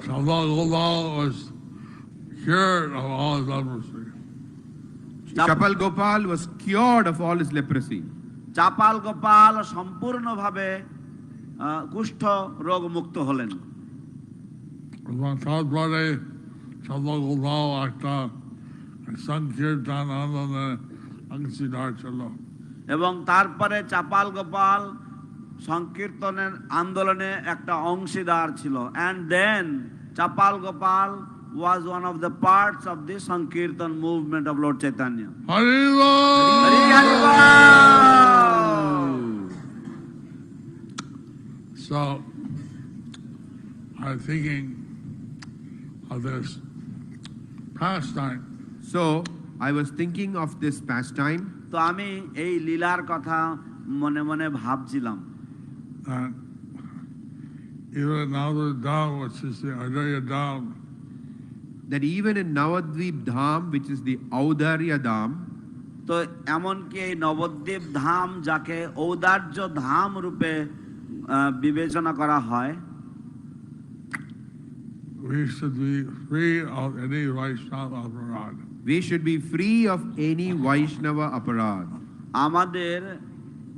Chapal Gopal was cured of all his leprosy. Chapal Gopal was cured of all his leprosy. চাপাল গোপাল সম্পূর্ণভাবে কুষ্ঠ রোগ মুক্ত হলেন। তারপরে Chapal Gopal একটা সংকীর্তন আন্দোলনে অংশীদার ছিল। এবং তারপরে চাপাল গোপাল সংকীর্তনের আন্দোলনে একটা অংশীদার ছিল। And then Chapal Gopal was one of the parts of the Sankirtan movement of Lord Chaitanya. Hari Bol! Hari Hari Bol! So, I'm thinking of this pastime. So, I was thinking of this pastime. তো আমি এই লীলার কথা মনে মনে ভাবছিলাম। And even now the Dham, which is the Audharya Dham, That even in Navadvip Dham, which is the Audharya Dham, তো এমনকি এই নবদ্বীপ ধাম যাকে ঔদার্য ধাম রূপে বিবেচনা করা হয়, we should be free of any Vaishnava aparad. we should be free of any Vaishnava aparad. আমাদের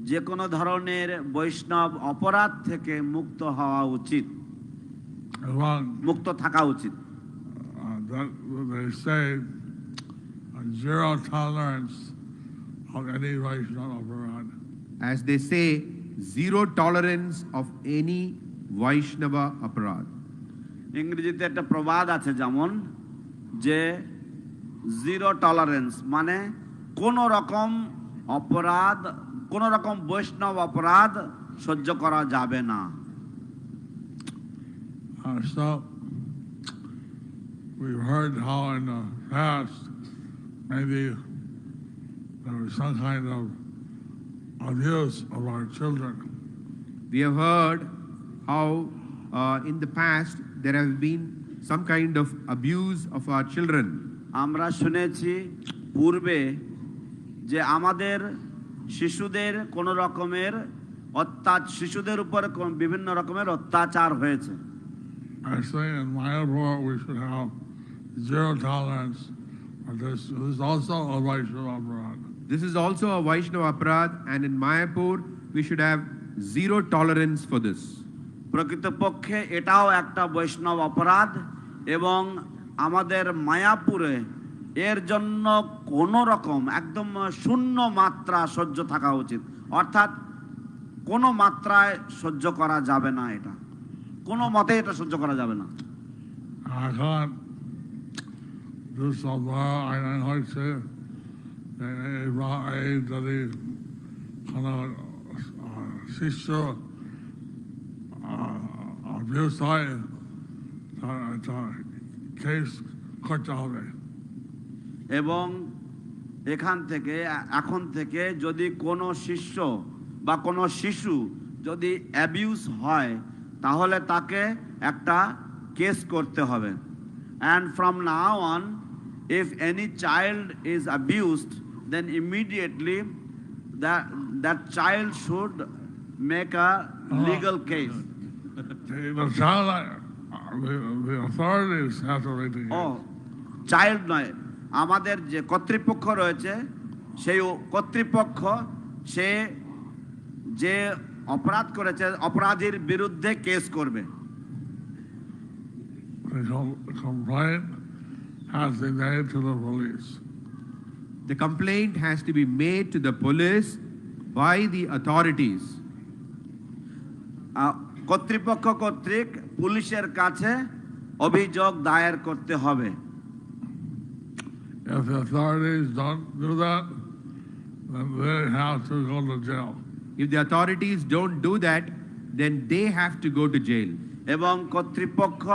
যে কোনো ধরনের বৈষ্ণব অপরাধ থেকে মুক্ত হওয়া উচিত, এবং মুক্ত থাকা উচিত। that they say zero tolerance of any Vaishnava aparad. As they say, zero tolerance of any Vaishnava aparad. ইংরেজিতে একটা প্রবাদ আছে যেমন যে জিরো টলারেন্স মানে কোন রকম অপরাধ, কোন রকম বৈষ্ণব অপরাধ সহ্য করা যাবে না। So we've heard how in the past maybe there was some kind of abuse of our children. We have heard how in the past there have been some kind of abuse of our children. আমরা শুনেছি পূর্বে যে আমাদের শিশুদের কোন রকমের শিশুদের উপর বিভিন্ন রকমের অত্যাচার হয়েছে। I say in Mayapur we should have zero tolerance for this. This is also a Vaishnava aparad. This is also a Vaishnava aparad, and in Mayapur we should have zero tolerance for this. প্রকৃতপক্ষে এটাও একটা বৈষ্ণব অপরাধ এবং আমাদের মায়াপুরে এর জন্য কোন রকম একদম শূন্য মাত্রা সহ্য থাকা উচিত, অর্থাৎ কোন মাত্রায় সহ্য করা যাবে না, এটা কোন মতে এটা সহ্য করা যাবে না। I can't do so well. I don't like to এই যদি কোনো শিষ্য অভিউজ হয় কেস করতে হবে। এবং এখন থেকে যদি কোনো শিষ্য বা কোনো শিশু যদি অ্যাবিউজ হয় তাহলে তাকে একটা কেস করতে হবে। And from now on, if any child is abused, then immediately that child should make a legal case. The child, the authorities have to make the ও case. চাইল্ড নয়, আমাদের যে কর্তৃপক্ষ রয়েছে সেই কর্তৃপক্ষ সে যে অপরাধ করেছে অপরাধীর বিরুদ্ধে কেস করবে। The complaint has to be made to the police. The complaint has to be made to the police by the authorities. কর্তৃপক্ষ কর্তৃক পুলিশের কাছে অভিযোগ দায়ের করতে হবে। If the authorities don't do that, then they have to go to jail. If the authorities don't do that, then they have to go to jail. এবং কর্তৃপক্ষ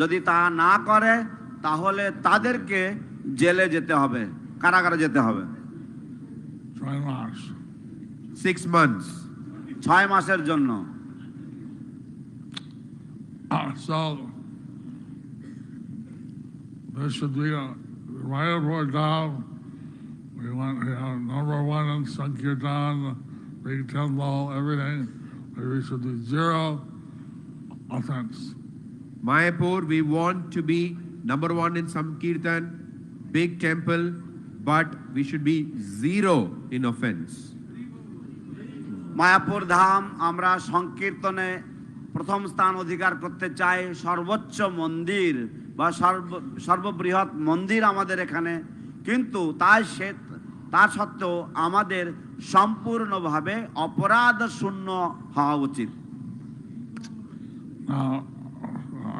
যদি তা না করে তাহলে তাদেরকে জেলে যেতে হবে, কারাগারে যেতে হবে। 6 months. 6 months. 6 মাসের জন্য। So this should be right up or down. We want number 1 in Sankirtan, Big Temple, everything. We should do 0 offense. Mayapur, we want to be number 1 in Sankirtan, big temple, but we should be 0 in offense. Mayapur ধাম আমরা সংকীর্তনে প্রথম স্থান অধিকার করতে চাই, সর্বোচ্চ মন্দির বা সর্ববৃহৎ মন্দির আমাদের এখানে, কিন্তু তা সত্ত্বেও আমাদের সম্পূর্ণভাবে অপরাধ শূন্য হওয়া উচিত। Now,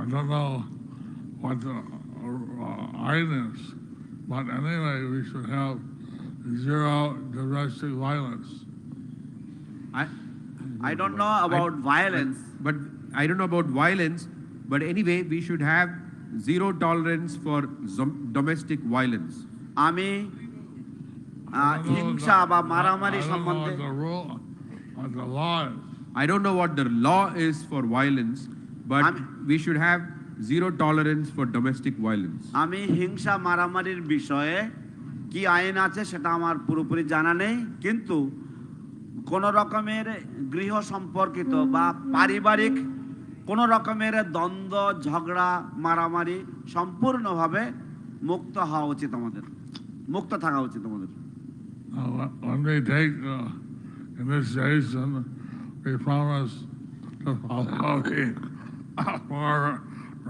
I don't know what the iron is, but anyway, we should have 0 domestic violence. I don't know about violence. But I don't know about violence, but anyway, we should have 0 tolerance for domestic violence. আমি হিংসা বা মারামারি সম্বন্ধে The law is. I don't know what the law is for violence, but we should have 0 tolerance for domestic violence. আমি হিংসা মারামারির বিষয়ে কি আইন আছে সেটা আমার পুরোপুরি জানা নেই, কিন্তু কোন রকমের গৃহ সম্পর্কিত বা পারিবারিক কোন রকমের দ্বন্দ্ব ঝগড়া মারামারি সম্পূর্ণভাবে মুক্ত হওয়া উচিত, আমাদের মুক্ত থাকা উচিত আমাদের। When we take initiation, we promise to follow the 4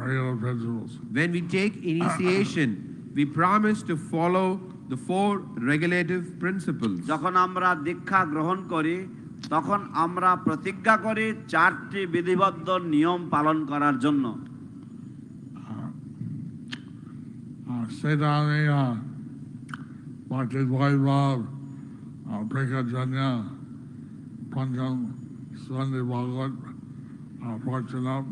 regular principles. When we take initiation, we promise to follow the 4 regulative principles. যখন আমরা দীক্ষা গ্রহণ করি তখন আমরা প্রতিজ্ঞা করি 4টি বিধিবদ্ধ নিয়ম পালন করার জন্য। Sedani Bhakti Vaibhav Prikajanya Pancham Swandi Bhagavat Prachanam.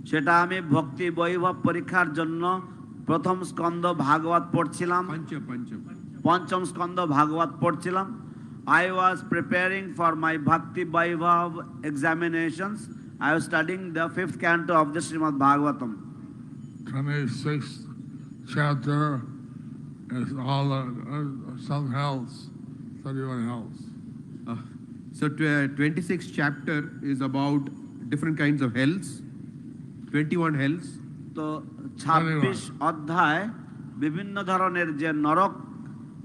সেটা আমি ভক্তি বৈভব পরীক্ষার জন্য প্রথম স্কন্ধ ভাগবত পড়ছিলাম, পঞ্চম স্কন্ধ ভাগবত পড়ছিলাম। I was preparing for my Bhakti Vaibhav examinations. I was studying the 5th canto of the Srimad Bhagavatam. 26th chapter is all some health, 31 health. So 26th chapter is about different kinds of hells, 21 hells. তো 26 অধ্যায় বিভিন্ন ধরনের যে নরক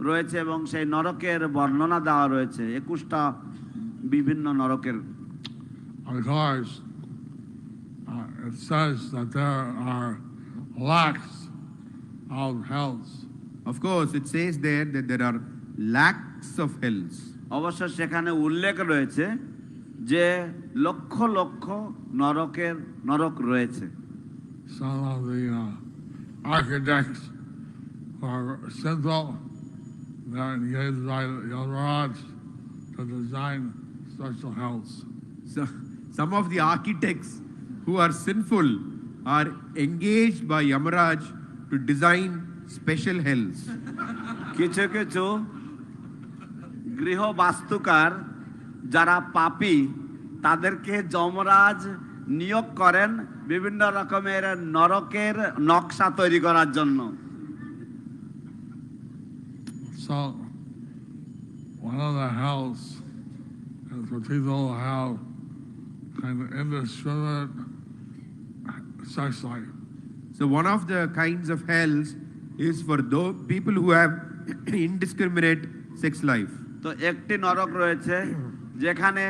রয়েছে এবং সেই নরকের বর্ণনা দেওয়া রয়েছে, 21টা বিভিন্ন নরকের। Of course, it says that there are lakhs of hells. Of course, it says there that there are lakhs of hells. অবশ্য সেখানে উল্লেখ রয়েছে যে লক্ষ লক্ষ নরক রয়েছে। Some of the architects are simple, They're engaged by Yamaraj to design special hells. So, some of the architects who are sinful are engaged by Yamaraj to design special hells. কিছু কিছু গৃহ বাস্তুকার যারা পাপী তাদেরকে যমরাজ নিয়োগ করেন বিভিন্ন রকমের নরকের নকশা তৈরি করার জন্য। So, one of the hells is for people who have kind of indiscriminate sex life. So one of the kinds of hells is for those people who have indiscriminate sex life. তো একটি নরক রয়েছে যেখানে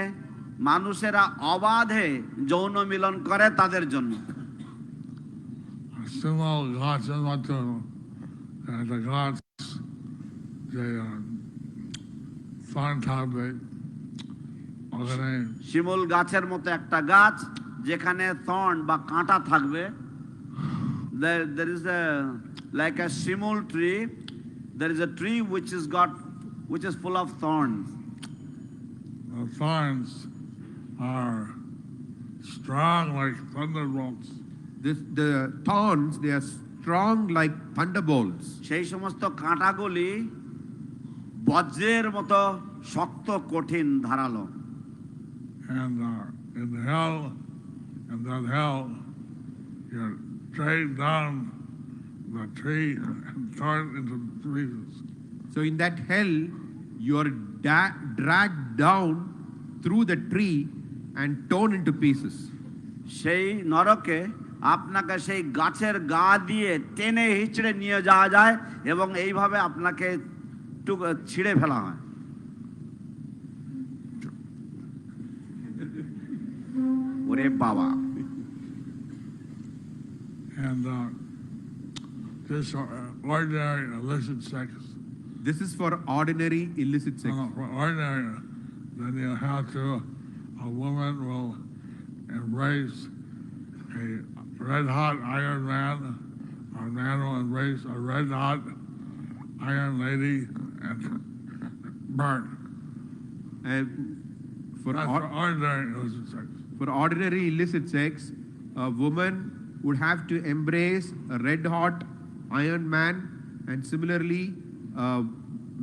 মানুষেরা অবাধে যৌন মিলন করে তাদের জন্য। Simul gachen matu, the gods, they find tabe, ওখানে শিমুল গাছের মতো একটা গাছ যেখানে থর্ন বা কাঁটা থাকবে। there is a like a shimul tree, there is a tree which is full of thorns. the thorns are strong like thunderbolts. The thorns, they are strong like thunderbolts. সেই সমস্ত কাঁটাগুলি বজ্রের মতো শক্ত কঠিন ধারালো। And in hell, in that hell, you're dragged down the tree and torn into pieces. So in that hell, you are dragged down through the tree and torn into pieces. সেই নরকে আপনাকে সেই গাছের গা দিয়ে টেনে হিচড়ে নিয়ে যাওয়া যায় এবং এইভাবে আপনাকে ছিঁড়ে ফেলা হয়। ওরে বাবা। And this ordinary illicit sex. This is for ordinary illicit sex. For ordinary, then you have to, a woman will embrace a red hot iron man, or a man will embrace a red hot iron lady and burn. And for That's for ordinary illicit sex. For ordinary illicit sex, a woman would have to embrace a red hot iron man, and similarly, a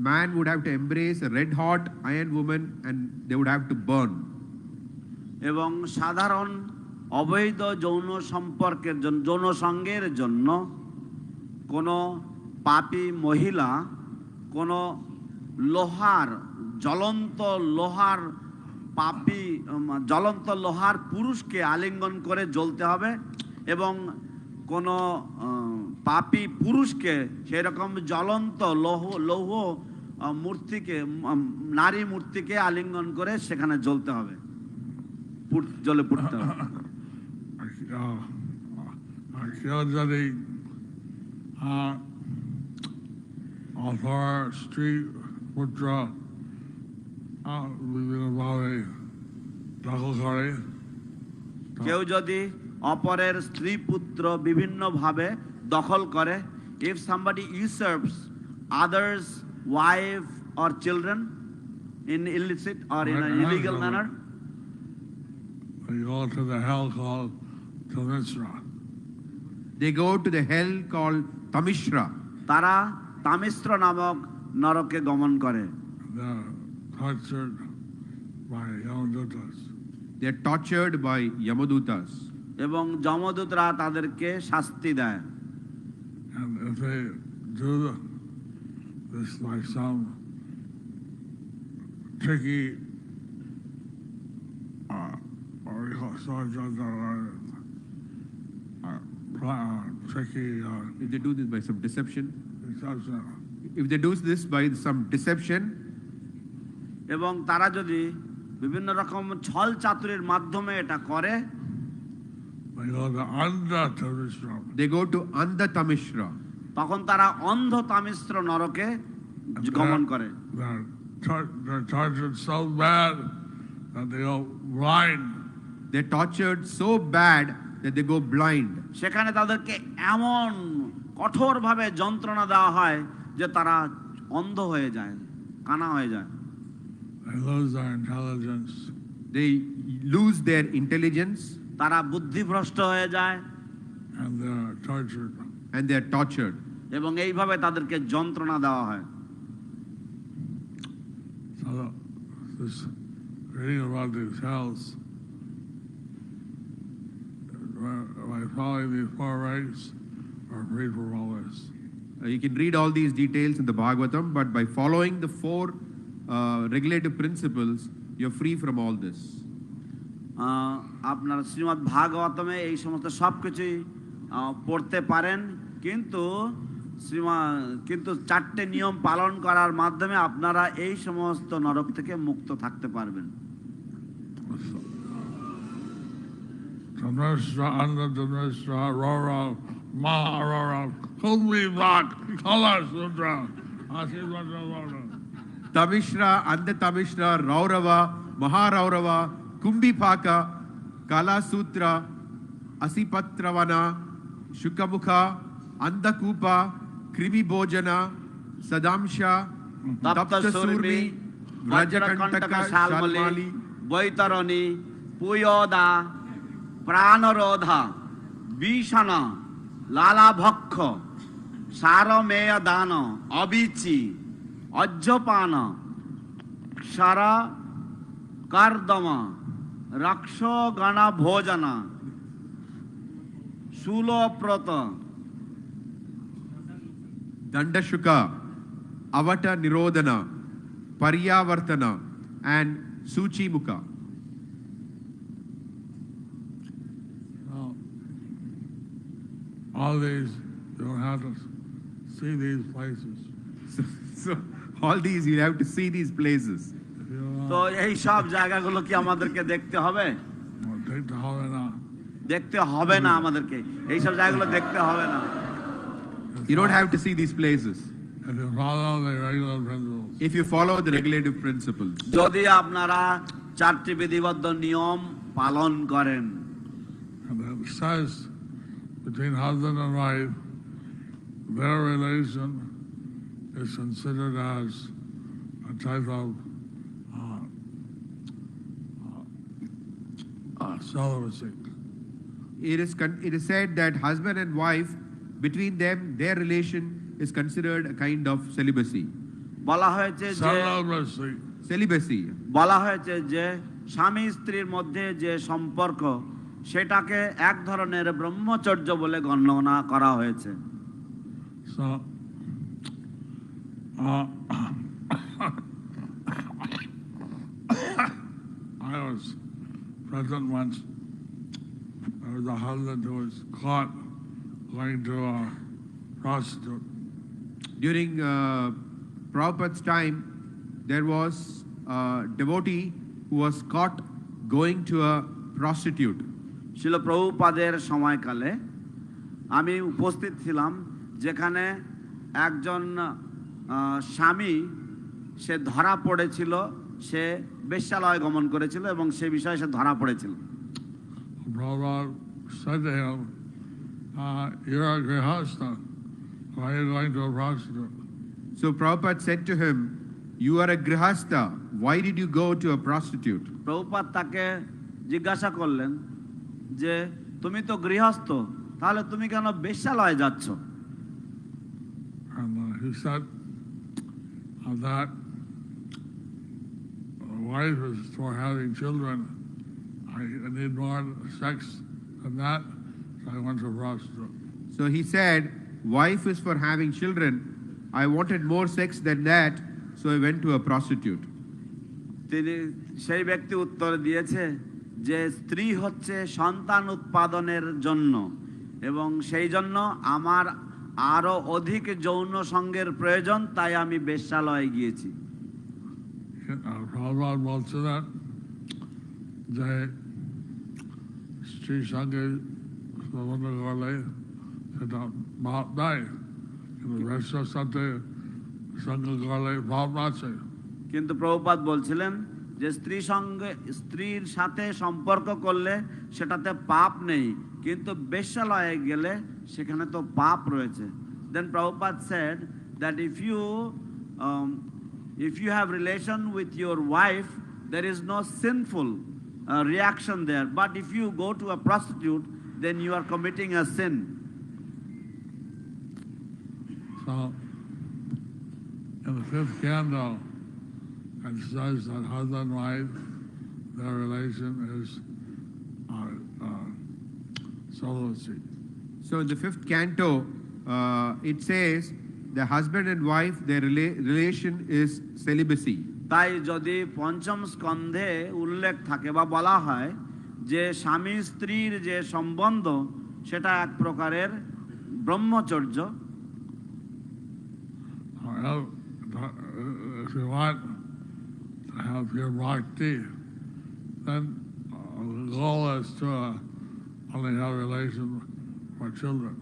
man would have to embrace a red hot iron woman, and they would have to burn. এবং সাধারণ অবৈধ যৌন সম্পর্কের জন্য যৌন সঙ্গের জন্য কোনো পাপী মহিলা কোনো লোহার জ্বলন্ত লোহার পাপী জ্বলন্ত লোহার পুরুষকে আলিঙ্গন করে জ্বলতে হবে এবং কোনো পাপী পুরুষকে সেরকম জ্বলন্ত লৌহ মূর্তিকে নারী মূর্তিকে আলিঙ্গন করে সেখানে জ্বলতে হবে, জ্বলে পুড়তে হবে। কেউ যদি অথবা স্ত্রী পুত্র বিভিন্নভাবে দখল করে, কেউ যদি অপরের স্ত্রী পুত্র বিভিন্নভাবে দখল করে, if somebody usurps others wife or children in illicit or in an illegal manner, they go to the hell called Tamishra. They go to the hell called Tamishra. তারা তামিস্র নামক নরকে গমন করে। They're tortured by Yamadutas. They are tortured by Yamadutas. এবং যমদূতরা তাদেরকে শাস্তি দেয়। And if they do this by some tricky tricky If they do this by some deception, deception, if they do this by some deception, এবং তারা যদি বিভিন্ন রকম ছল চাতুরির মাধ্যমে এটা করে, they go to Andha Tamishra. they go to Andha Tamishra. তখন তারা অন্ধ তামিস্র নরকে গমন করে। They're tortured so bad that they go blind. They're tortured so bad that they go blind. সেখানে তাদেরকে এমন কঠোরভাবে যন্ত্রণা দেওয়া হয় যে তারা অন্ধ হয়ে যায়, কানা হয়ে যায়। They lose their intelligence. They lose their intelligence তারা বুদ্ধিভ্রষ্ট হয়ে যায় And they're tortured. and they are tortured. এবং এইভাবে তাদেরকে যন্ত্রণা দেওয়া হয়। So this reading about these hells, by following these four rights, are free from all this. You can read all these details in the Bhagavatam, but by following the four regulative principles, you're free from all this. আপনার শ্রীমদ্ ভাগবতমে এই সমস্ত সবকিছুই পড়তে পারেন, কিন্তু কিন্তু চারটে নিয়ম পালন করার মাধ্যমে আপনারা এই সমস্ত নরক থেকে মুক্ত থাকতে পারবেন। Tanrasra, Anda Tanrasra, Rora, Maharora, Kumli Bhak, Kala Sudra, Asivata Rora. Tamishra, Anda Tamishra, Raurava, Maharaurava, Kumbhipaka, Kala Sutra, Asipatravana, Shukamukha, Andakupa, Krimi Bhojana, Sadamsha, Tapta Surmi, Vrajakantaka, Shalmali, বৈতরণী, পুয়োদা, প্রাণরোধা, বিষণ, লালাভক্ষ, সারমেয় দান, অবিচি, অজ্জপান, সার কার্দম, রক্ষগণ ভোজন, শূলপ্রত, Dandashuka, Avata Nirodhana, Paryavartana, and Suchi Mukha. Now, all these, you don't have to see these places. So all these, you have to see these places. If you তো এই সব জায়গাগুলো কি আমাদেরকে দেখতে হবে? take the holiday now. দেখতে হবে না আমাদেরকে, এই সব জায়গাগুলো দেখতে হবে না। You don't have to see these places If you follow the regular principles. if you follow the regulative principles. যদি আপনারা চারটি বিধিবদ্ধ নিয়ম পালন করেন। And then it says between husband and wife, their relation is considered as a type of celibacy. It is said that husband and wife, between them, their relation is considered a kind of celibacy. বলা হয়েছে যে Celibacy. Celibacy. বলা হয়েছে যে স্বামী স্ত্রীর মধ্যে যে সম্পর্ক, সেটাকে এক ধরনের ব্রহ্মচর্য বলে গণনা করা হয়েছে। So, I was present once. There was a husband who was caught going to a prostitute. During Prabhupada's time, there was a devotee who was caught going to a prostitute. শিল প্রভুপাদের সময়কালে আমি উপস্থিত ছিলাম, যেখানে একজন স্বামী, সে ধরা পড়েছিল, সে বেশ্যালয় গমন করেছিল এবং সে বিষয়ে সে ধরা পড়েছিল। Prabhupada said to him, you're a grihastha. Why are you going to a prostitute? So Prabhupada said to him, you are a grihastha. Why did you go to a prostitute? Prabhupada তাকে জিজ্ঞাসা করলেন যে তুমি তো গৃহস্থ, তাহলে তুমি কেন বেশ্যালয়ে যাচ্ছ? And he said that a wife is for having children. I need more sex than that, so I went to a prostitute. So he said, wife is for having children. I wanted more sex than that, so I went to a prostitute. তিনি সেই ব্যক্তি উত্তর দিয়েছে যে স্ত্রী হচ্ছে সন্তান উৎপাদনের জন্য, এবং সেই জন্য আমার আরো অধিক যৌন সঙ্গের প্রয়োজন, তাই আমি বেশ্যালয়ে গিয়েছি। Prabhupada বলছে না যে স্ত্রীর সঙ্গে সম্বন্ধ করলে সেটা পাপ নাই, কিন্তু বেশ্যার সাথে সঙ্গ করলে পাপ আছে। কিন্তু প্রভুপাদ বলছিলেন যে স্ত্রীর সাথে সম্পর্ক করলে সেটাতে পাপ নেই, কিন্তু বেশ্যালয়ে গেলে সেখানে তো পাপ রয়েছে। Then Prabhupada said that if you if you have relation with your wife, there is no sinful reaction there. But if you go to a prostitute, then you are committing a sin. So, in the fifth canto, it says that husband and wife, their relation is celibacy. So in the fifth canto, it says the husband and wife, their relation is celibacy. তাই যদি পঞ্চম স্কন্ধে উল্লেখ থাকে বা বলা হয় যে স্বামী স্ত্রীর যে সম্বন্ধ সেটা এক প্রকারের ব্রহ্মচর্য। If you want to have your bhakti, then the goal is to only have a relation with children.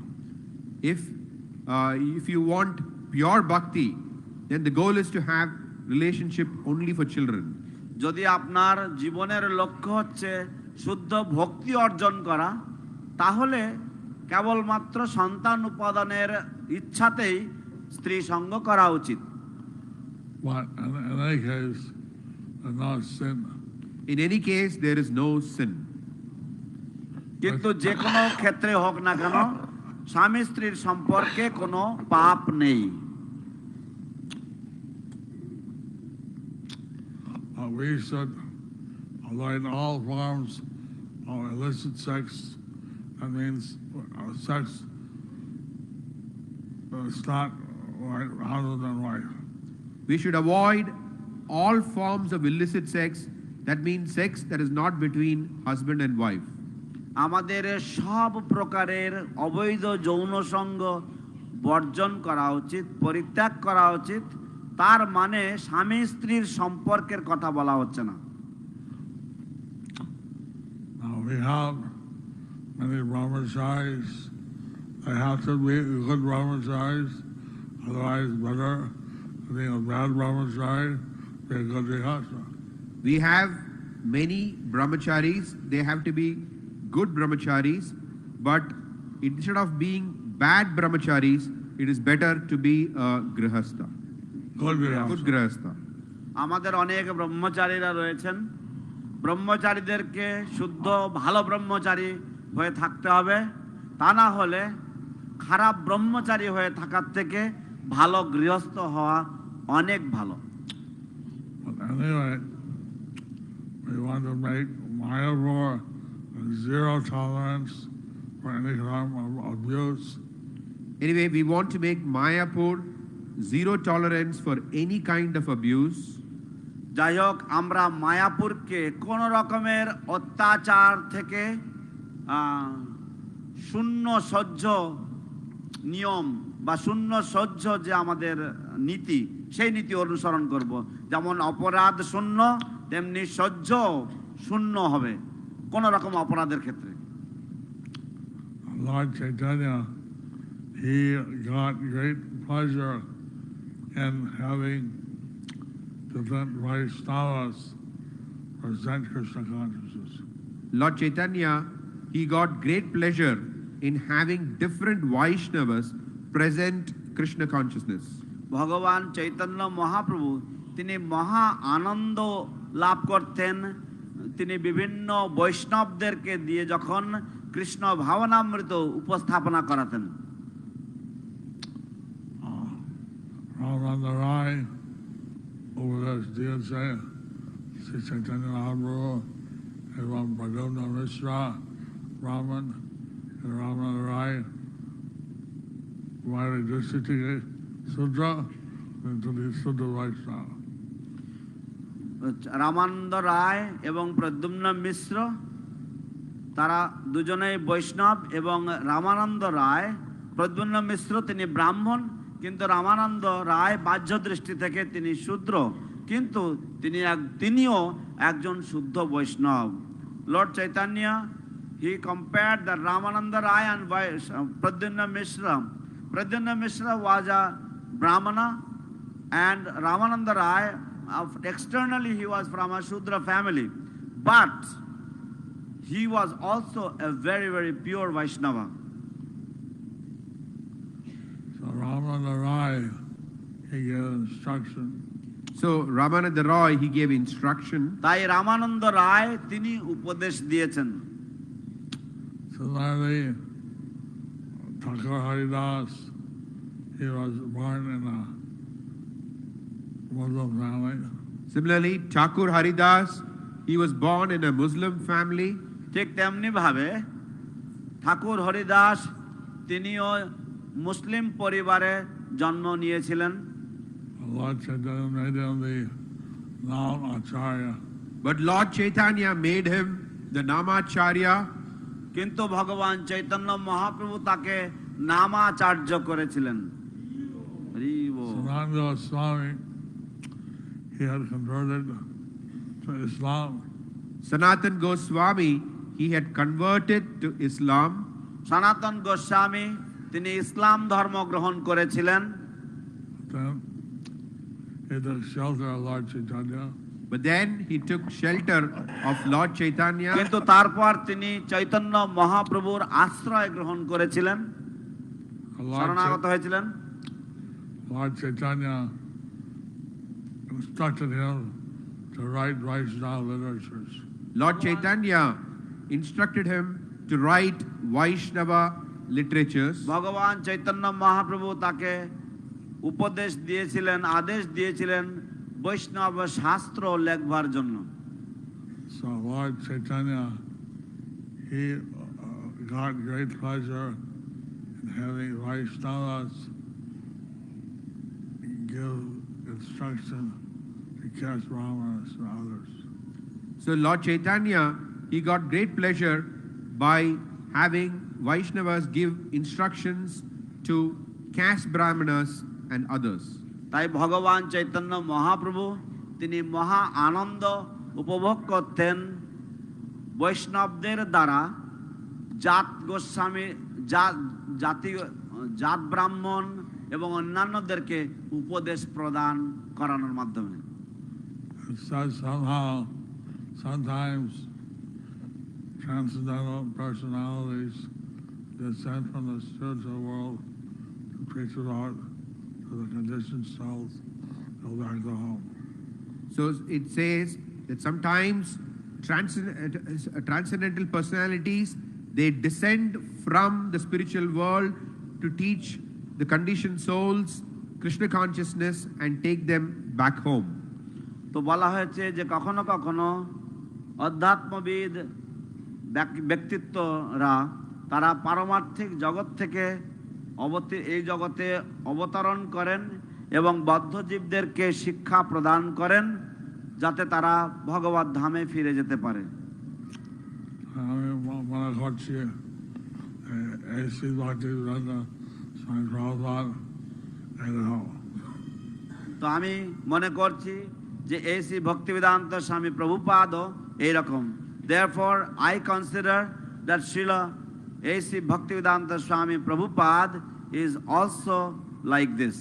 If you want pure bhakti, then the goal is to have relationship only for children. যদি আপনার জীবনের লক্ষ্য হচ্ছে শুদ্ধ ভক্তি অর্জন করা, তাহলে কেবলমাত্র সন্তান উৎপাদনের ইচ্ছাতেই স্ত্রী সঙ্গ করা উচিত। But in any case, there's no sin. In any case, there is no sin. কিন্তু যে কোনো ক্ষেত্রে হোক না কেন স্বামী স্ত্রীর সম্পর্কে কোনো পাপ নেই। We should avoid all forms of illicit sex. That means sex that's not husband and wife. We should avoid all forms of illicit sex. That means sex that is not between husband and wife. আমাদের সব প্রকারের অবৈধ যৌন সঙ্গ বর্জন করা উচিত, পরিত্যাগ করা উচিত। তার মানে স্বামী স্ত্রীর সম্পর্কের কথা বলা হচ্ছে না। We have many brahmacharis. They have to be good brahmacharis, otherwise better being a bad brahmachari, be a good grihastha. We have many brahmacharis. They have to be good brahmacharis, but instead of being bad brahmacharis, it is better to be a grihastha. Good grihastha. আমাদের অনেক ব্রহ্মচারীরা রয়েছেন। ব্রহ্মচারীদেরকে শুদ্ধ ভালো ব্রহ্মচারী হয়ে থাকতে হবে, তা না হলে খারাপ ব্রহ্মচারী হয়ে থাকার থেকে ভালো গৃহস্থ হওয়া অনেক ভালো। Anyway, we want to make Mayapur zero tolerance for any form of abuse. Anyway, we want to make Mayapur zero tolerance for any kind of abuse. যাই হোক, আমরা মায়াপুরকে কোন রকমের অত্যাচার থেকে শূন্য সহ্য নিয়ম বা শূন্য সহ্য যে আমাদের নীতি, সেই নীতি অনুসরণ করব। যেমন অপরাধ শূন্য, তেমনি সহ্য শূন্য হবে কোন রকম অপরাধের ক্ষেত্রে। Lord Chaitanya, he got great pleasure in having different Vaishnavas present Krishna consciousness. Lord Chaitanya, he got great pleasure in having different Vaishnavas present Krishna consciousness. ভগবান চৈতন্য মহাপ্রভু তিনি মহা আনন্দ লাভ করতেন তিনি বিভিন্ন বৈষ্ণবদেরকে দিয়ে যখন কৃষ্ণ ভাবনামৃত উপস্থাপনা করাতেন। Ramananda Rai, over this DSA, Sri Chaitanya Mahaprabhu, and Bhagavana Mishra, Raman, and Ramananda Rai, provided Dishiti Sudra into the Sudra Vaishnava. Ramananda রায় এবং প্রদ্যুম্ন মিশ্র তারা দুজনেই বৈষ্ণব এবং রামানন্দ রায়, প্রদ্যুম্ন মিশ্র তিনি ব্রাহ্মণ, কিন্তু রামানন্দ রায় বাহ্য দৃষ্টি থেকে তিনি শূদ্র, কিন্তু তিনিও একজন শুদ্ধ বৈষ্ণব। Lord Chaitanya he compared the Ramananda Rai and Pradyumna Mishra. Pradyumna Mishra was a Brahmana and Ramananda Rai, externally he was from a Shudra family, but he was also a very, very pure Vaishnava. So Ramananda Rai, he gave instruction. So Ramananda Roy, he gave instruction. তাই রামানন্দ রায় তিনি উপদেশ দিয়েছেন। Similarly, Thakur Haridas, he was born in a Muslim family. Similarly, Thakur Haridas, he was born in a Muslim family. ঠিক তেমনি ভাবে ঠাকুর হরিদাস তিনিও মুসলিম পরিবারে জন্ম নিয়েছিলেন। Lord Chaitanya made him the Nam Acharya. But Lord Chaitanya made him the Namacharya. কিন্তু ভগবান চৈতন্য মহাপ্রভু তাকে নামাচার্য করেছিলেন। হরি বল। Sananda Swami, he had converted to Islam. Sanatan Goswami, he had converted to Islam. সনাতন গোস্বামী তিনি ইসলাম ধর্ম গ্রহণ করেছিলেন। Then he took shelter of Lord Chaitanya. But then he took shelter of Lord Chaitanya. কিন্তু তারপর তিনি চৈতন্য মহাপ্রভুর আশ্রয় গ্রহণ করেছিলেন, শরণাগত হয়েছিলেন। Lord Chaitanya instructed him to write Vaishnava literatures. Lord Chaitanya instructed him to write Vaishnava literatures. ভগবান চৈতন্য মহাপ্রভু তাকে উপদেশ দিয়েছিলেন, আদেশ দিয়েছিলেন বৈষ্ণব শাস্ত্র লেখবার জন্য। So Lord Chaitanya, he got great pleasure in having Vaishnavas give instruction to caste brahmanas and others. So Lord Chaitanya, he got great pleasure by having Vaishnavas give instructions to caste brahmanas and others. তাই ভগবান চৈতন্য মহাপ্রভু তিনি মহা আনন্দ উপভোগ করতেন বৈষ্ণবদের দ্বারা জাত গোস্বামী জাত ব্রাহ্মণ এবং অন্যান্যদেরকে উপদেশ প্রদান করানোর মাধ্যমে। So somehow, sometimes transcendental personalities descend from the spiritual world to preach about to the conditioned souls go back to home. So it says that sometimes transcendental personalities, they descend from the spiritual world to teach the conditioned souls Krishna consciousness and take them back home. তো বলা হয়েছে যে কখনো কখনো অধ্যাত্মবিদ ব্যক্তিত্বরা তারা পারমার্থিক জগৎ থেকে এই জগতে অবতরণ করেন এবং বদ্ধজীবদেরকে শিক্ষা প্রদান করেন যাতে তারা ভগবত ধামে ফিরে যেতে পারে। আমি মনে করছি তো আমি মনে করছি যে শ্রী ভক্তিবেদান্ত স্বামী প্রভুপাদ এইরকম। Therefore I consider that Srila Shri Bhaktivedanta স্বামী Prabhupada is also like this.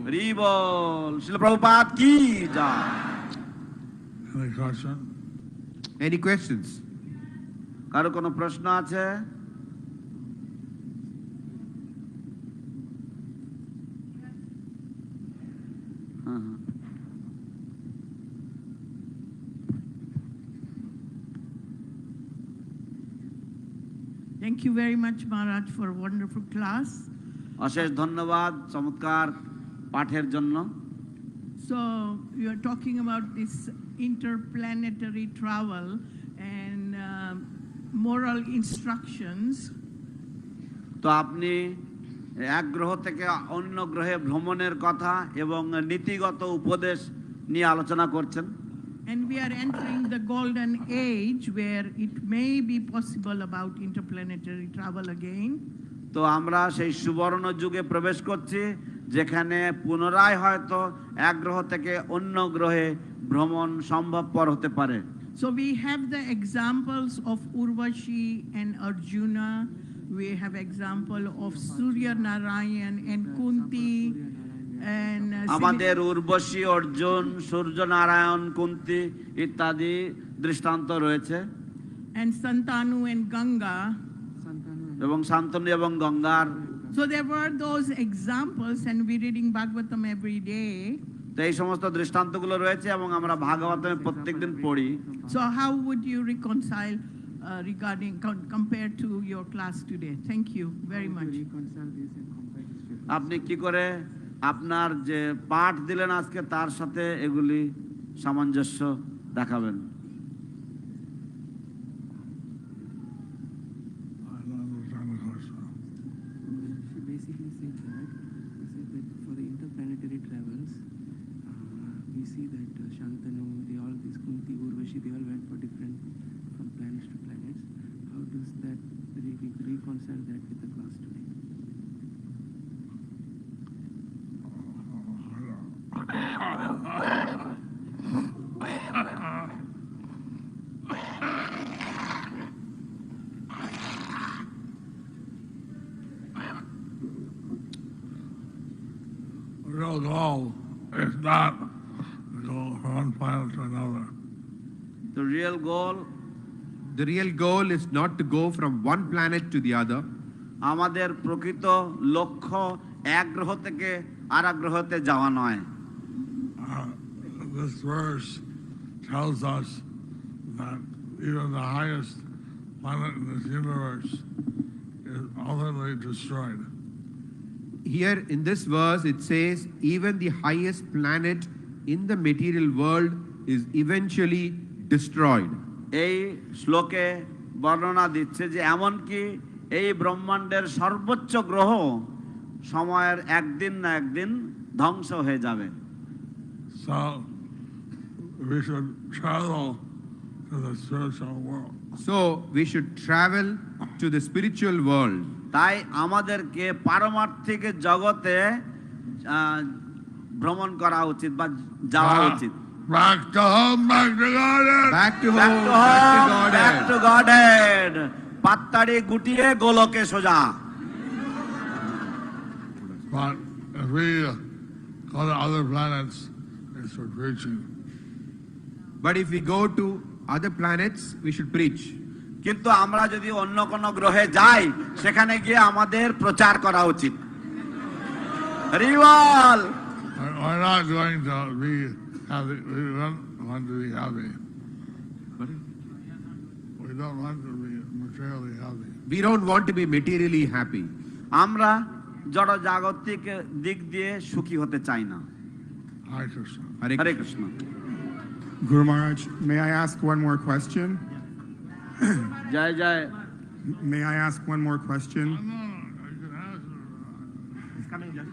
Hari বল। শ্রীল প্রভুপাদ কি জয়। Any question? Any questions? কারো কোনো প্রশ্ন আছে? Thank you very much, Maharaj, for a wonderful class. অশেষ ধন্যবাদ চমৎকার পাঠের জন্য। So you are talking about this interplanetary travel and moral instructions. তো আপনি এক গ্রহ থেকে অন্য গ্রহে ভ্রমণের কথা এবং নীতিগত উপদেশ নিয়ে আলোচনা করছেন। And we are entering the golden age where it may be possible about interplanetary travel again. তো আমরা সেই সুবর্ণ যুগে প্রবেশ করছি যেখানে পুনরায় হয়তো এক গ্রহ থেকে অন্য গ্রহে ভ্রমণ সম্ভবপর হতে পারে। So we have the examples of Urvashi and Arjuna. We have example of Surya Narayan and Kunti and আমাদের উর্বশী অর্জুন সূর্য নারায়ণ কুন্তি ইত্যাদি দৃষ্টান্ত রয়েছে। and Santanu and Ganga. এবং শান্তনু এবং গঙ্গার So there were those examples, and we're reading Bhagavatam every day. তো এই সমস্ত দৃষ্টান্তগুলো রয়েছে এবং আমরা ভাগবতমে প্রত্যেকদিন পড়ি। So how would you reconcile regarding compared to your class today? Thank you very much. আপনি কি করে আপনার যে পাঠ দিলেন আজকে তার সাথে এগুলি সামঞ্জস্য দেখাবেন? I don't understand the question. She basically said that for the interplanetary travels, we see that Shantanu, these Kunti, Urvashi, they all went for different from planets to planets. How does that reconcile that with the class today? The real goal is not to go from one planet to another. The real goal, The real goal is not to go from one planet to the other. আমাদের প্রকৃত লক্ষ্য এক গ্রহ থেকে আরেক গ্রহতে যাওয়া নয়। This verse tells us that even the highest planet in this universe is ultimately destroyed. Here in this verse, it says, even the highest planet in the material world is eventually destroyed. এই শ্লোকে বর্ণনা দিচ্ছে যে এমনকি এই ব্রহ্মাণ্ডের সর্বোচ্চ গ্রহ সময়ের একদিন না একদিন ধ্বংস হয়ে যাবে। So we should travel to the spiritual world. So we should travel to the spiritual world. তাই আমাদেরকে পারমার্থিক জগতে ভ্রমণ করা উচিত বা যাওয়া উচিত। Back to home, back to Godhead. Back to Back home, to back to home, Godhead. back to Godhead. পাত্তাড়ি গুটিয়ে গোলকে সোজা। But if we go to other planets, it's for preaching. But if we go to other planets, we should preach. কিন্তু আমরা যদি অন্য কোন গ্রহে যাই সেখানে গিয়ে আমাদের প্রচার করা উচিত। রিওয়াল We're not going to be happy. We don't want to be happy. We don't want to be materially happy. We don't want to be materially happy. আমরা জড় জাগতিক দিক দিয়ে সুখী হতে চাই না। Hare Krishna. Hare Krishna. Guru Maharaj, may I ask one more question? Joy Joy. May I ask one more question? No, I can answer.